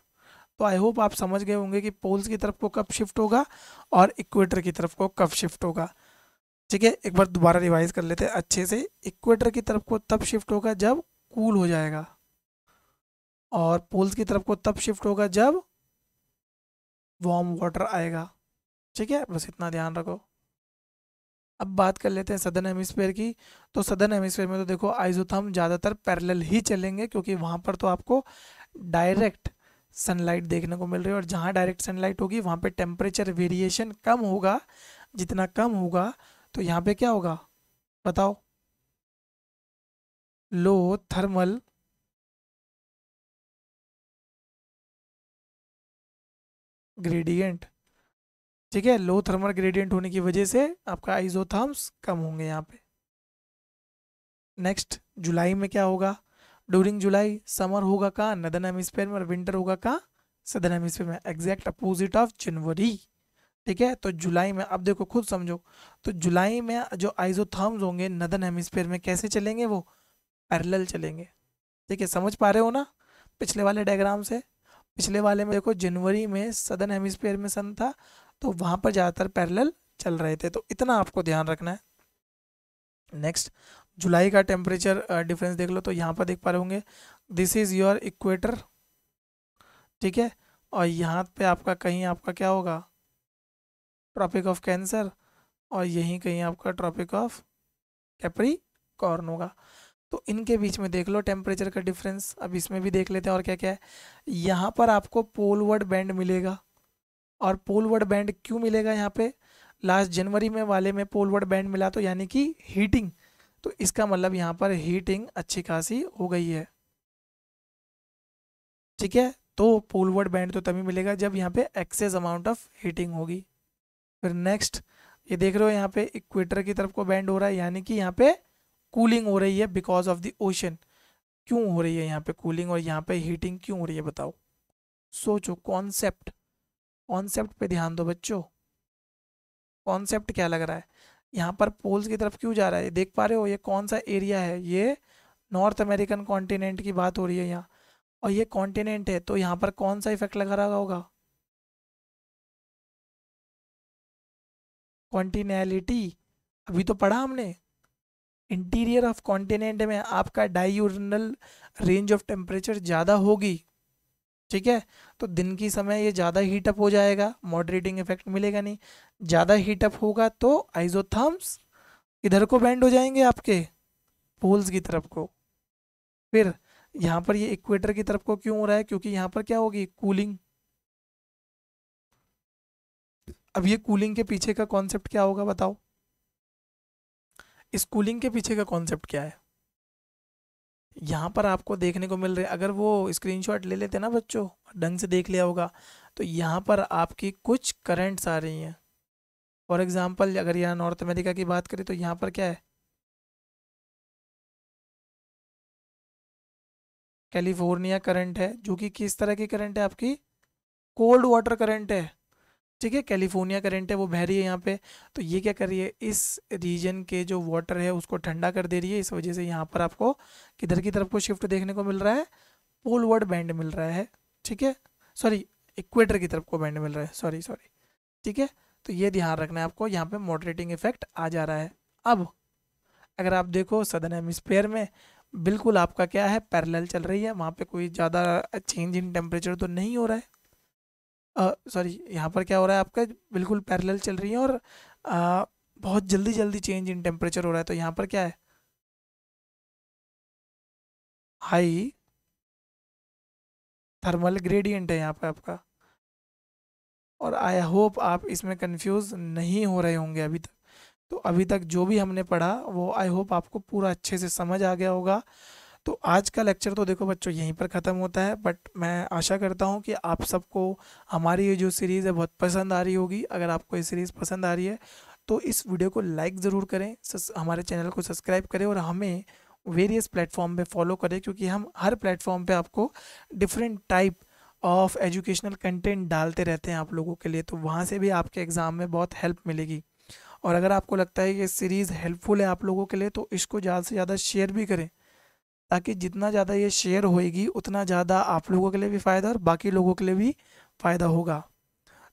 तो आई होप आप समझ गए होंगे कि पोल्स की तरफ को कब शिफ्ट होगा और इक्वेटर की तरफ को कब शिफ्ट होगा। ठीक है, एक बार दोबारा रिवाइज कर लेते हैं अच्छे से। इक्वेटर की तरफ को तब शिफ्ट होगा जब कूल हो जाएगा, और पोल्स की तरफ को तब शिफ्ट होगा जब वार्म वाटर आएगा। ठीक है, बस इतना ध्यान रखो। अब बात कर लेते हैं सदर्न हेमिस्फीयर की। तो सदर्न हेमिस्फीयर में तो देखो आइजोथर्म ज़्यादातर पैरेलल ही चलेंगे, क्योंकि वहाँ पर तो आपको डायरेक्ट सनलाइट देखने को मिल रही है, और जहाँ डायरेक्ट सनलाइट होगी वहाँ पे टेम्परेचर वेरिएशन कम होगा। जितना कम होगा तो यहाँ पे क्या होगा बताओ, लो थर्मल ग्रेडियंट। ठीक है, लो थर्मल ग्रेडियंट होने की वजह से आपका आइजोथर्म्स कम होंगे यहाँ पे। नेक्स्ट जुलाई में क्या होगा, ड्यूरिंग जुलाई समर होगा कहाँ, नदर्न हेमिस्फीयर में, और विंटर होगा कहाँ, सदर्न हेमिस्फीयर में, एग्जैक्ट अपोजिट ऑफ जनवरी। ठीक है, तो जुलाई में अब देखो खुद समझो, तो जुलाई में जो आइजोथर्म्स होंगे नदर्न हेमिस्फीयर में कैसे चलेंगे, वो पैरेलल चलेंगे। ठीक है, समझ पा रहे हो ना पिछले वाले डायग्राम से? पिछले वाले में देखो जनवरी में सदर्न हेमिस्फीयर में सन था, तो वहाँ पर ज़्यादातर पैरेलल चल रहे थे, तो इतना आपको ध्यान रखना है। नेक्स्ट जुलाई का टेम्परेचर डिफरेंस देख लो, तो यहाँ पर देख पा रहे होंगे दिस इज़ योर इक्वेटर। ठीक है, और यहाँ पे आपका कहीं आपका क्या होगा, ट्रॉपिक ऑफ कैंसर, और यहीं कहीं आपका ट्रॉपिक ऑफ कैप्रिकॉर्न होगा। तो इनके बीच में देख लो टेम्परेचर का डिफरेंस। अब इसमें भी देख लेते हैं और क्या क्या है। यहाँ पर आपको पोलवर्ड बैंड मिलेगा, और पोलवर्ड बैंड क्यों मिलेगा यहाँ पे, लास्ट जनवरी में वाले में पोलवर्ड बैंड मिला, तो यानी कि हीटिंग, तो इसका मतलब यहाँ पर हीटिंग अच्छी खासी हो गई है। ठीक है, तो पोलवर्ड बैंड तो तभी मिलेगा जब यहाँ पे एक्सेस अमाउंट ऑफ हीटिंग होगी। फिर नेक्स्ट ये देख रहे हो यहाँ पे इक्वेटर की तरफ को बैंड हो रहा है, यानी कि यहाँ पे कूलिंग हो रही है बिकॉज ऑफ द ओशन। क्यों हो रही है यहाँ पे कूलिंग और यहाँ पे हीटिंग क्यों हो रही है बताओ, सोचो, कॉन्सेप्ट, कॉन्सेप्ट पे ध्यान दो बच्चों। कॉन्सेप्ट क्या लग रहा है? यहाँ पर पोल्स की तरफ क्यों जा रहा है? देख पा रहे हो ये कौन सा एरिया है? ये नॉर्थ अमेरिकन कॉन्टिनेंट की बात हो रही है यहाँ, और ये कॉन्टिनेंट है, तो यहाँ पर कौन सा इफेक्ट लगा रहा होगा? कॉन्टिनेलिटी। अभी तो पढ़ा हमने, इंटीरियर ऑफ कॉन्टिनेंट में आपका डाययूरनल रेंज ऑफ टेम्परेचर ज़्यादा होगी, ठीक है? तो दिन की समय ये ज़्यादा हीटअप हो जाएगा, मॉडरेटिंग इफेक्ट मिलेगा नहीं। ज़्यादा हीटअप होगा तो आइसोथर्म्स इधर को बेंड हो जाएंगे आपके पोल्स की तरफ को। फिर यहाँ पर ये इक्वेटर की तरफ को क्यों हो रहा है? क्योंकि यहाँ पर क्या होगी? कूलिंग। अब ये कूलिंग के पीछे का कॉन्सेप्ट क्या होगा बताओ? इस कूलिंग के पीछे का कॉन्सेप्ट क्या है? यहाँ पर आपको देखने को मिल रहा है, अगर वो स्क्रीनशॉट ले लेते ना बच्चों, ढंग से देख लिया होगा, तो यहाँ पर आपकी कुछ करंट्स आ रही हैं। फॉर एग्जांपल अगर यहाँ नॉर्थ अमेरिका की बात करें तो यहाँ पर क्या है? कैलिफोर्निया करंट है, जो कि किस तरह की करंट है आपकी? कोल्ड वाटर करंट है, ठीक है? कैलिफोर्निया करंट है, वो बह रही है यहाँ पे। तो ये क्या कर रही है? इस रीजन के जो वाटर है उसको ठंडा कर दे रही है, इस वजह से यहाँ पर आपको किधर की तरफ को शिफ्ट देखने को मिल रहा है? पोलवर्ड बैंड मिल रहा है, ठीक है? सॉरी, इक्वेटर की तरफ को बैंड मिल रहा है, सॉरी सॉरी, ठीक है? तो ये ध्यान रखना है आपको, यहाँ पे मॉडरेटिंग इफेक्ट आ जा रहा है। अब अगर आप देखो सदर्न हेमिस्फेयर में बिल्कुल आपका क्या है? पैरेलल चल रही है, वहाँ पे कोई ज़्यादा चेंज इन टेम्परेचर तो नहीं हो रहा है। सॉरी, यहाँ पर क्या हो रहा है आपका? बिल्कुल पैरेलल चल रही है, और बहुत जल्दी जल्दी चेंज इन टेम्परेचर हो रहा है। तो यहाँ पर क्या है? हाई थर्मल ग्रेडियंट है यहाँ पे आपका। और आई होप आप इसमें कंफ्यूज नहीं हो रहे होंगे अभी तक। तो अभी तक जो भी हमने पढ़ा वो आई होप आपको पूरा अच्छे से समझ आ गया होगा। तो आज का लेक्चर तो देखो बच्चों यहीं पर ख़त्म होता है, बट मैं आशा करता हूँ कि आप सबको हमारी ये जो सीरीज़ है बहुत पसंद आ रही होगी। अगर आपको ये सीरीज़ पसंद आ रही है तो इस वीडियो को लाइक ज़रूर करें, हमारे चैनल को सब्सक्राइब करें, और हमें वेरियस प्लेटफॉर्म पे फॉलो करें, क्योंकि हम हर प्लेटफॉर्म पे आपको different type of educational content डालते रहते हैं आप लोगों के लिए। तो वहाँ से भी आपके एग्ज़ाम में बहुत हेल्प मिलेगी। और अगर आपको लगता है कि सीरीज़ हेल्पफुल है आप लोगों के लिए, तो इसको ज़्यादा से ज़्यादा शेयर भी करें, ताकि जितना ज़्यादा ये शेयर होएगी उतना ज़्यादा आप लोगों के लिए भी फ़ायदा और बाकी लोगों के लिए भी फ़ायदा होगा।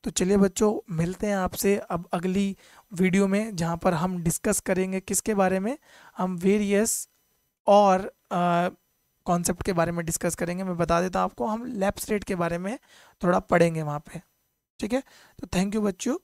तो चलिए बच्चों, मिलते हैं आपसे अब अगली वीडियो में, जहाँ पर हम डिस्कस करेंगे किसके बारे में? हम वेरियस और कॉन्सेप्ट के बारे में डिस्कस करेंगे। मैं बता देता हूँ आपको, हम लैप्स रेट के बारे में थोड़ा पढ़ेंगे वहाँ पे, ठीक है? तो थैंक यू बच्चों।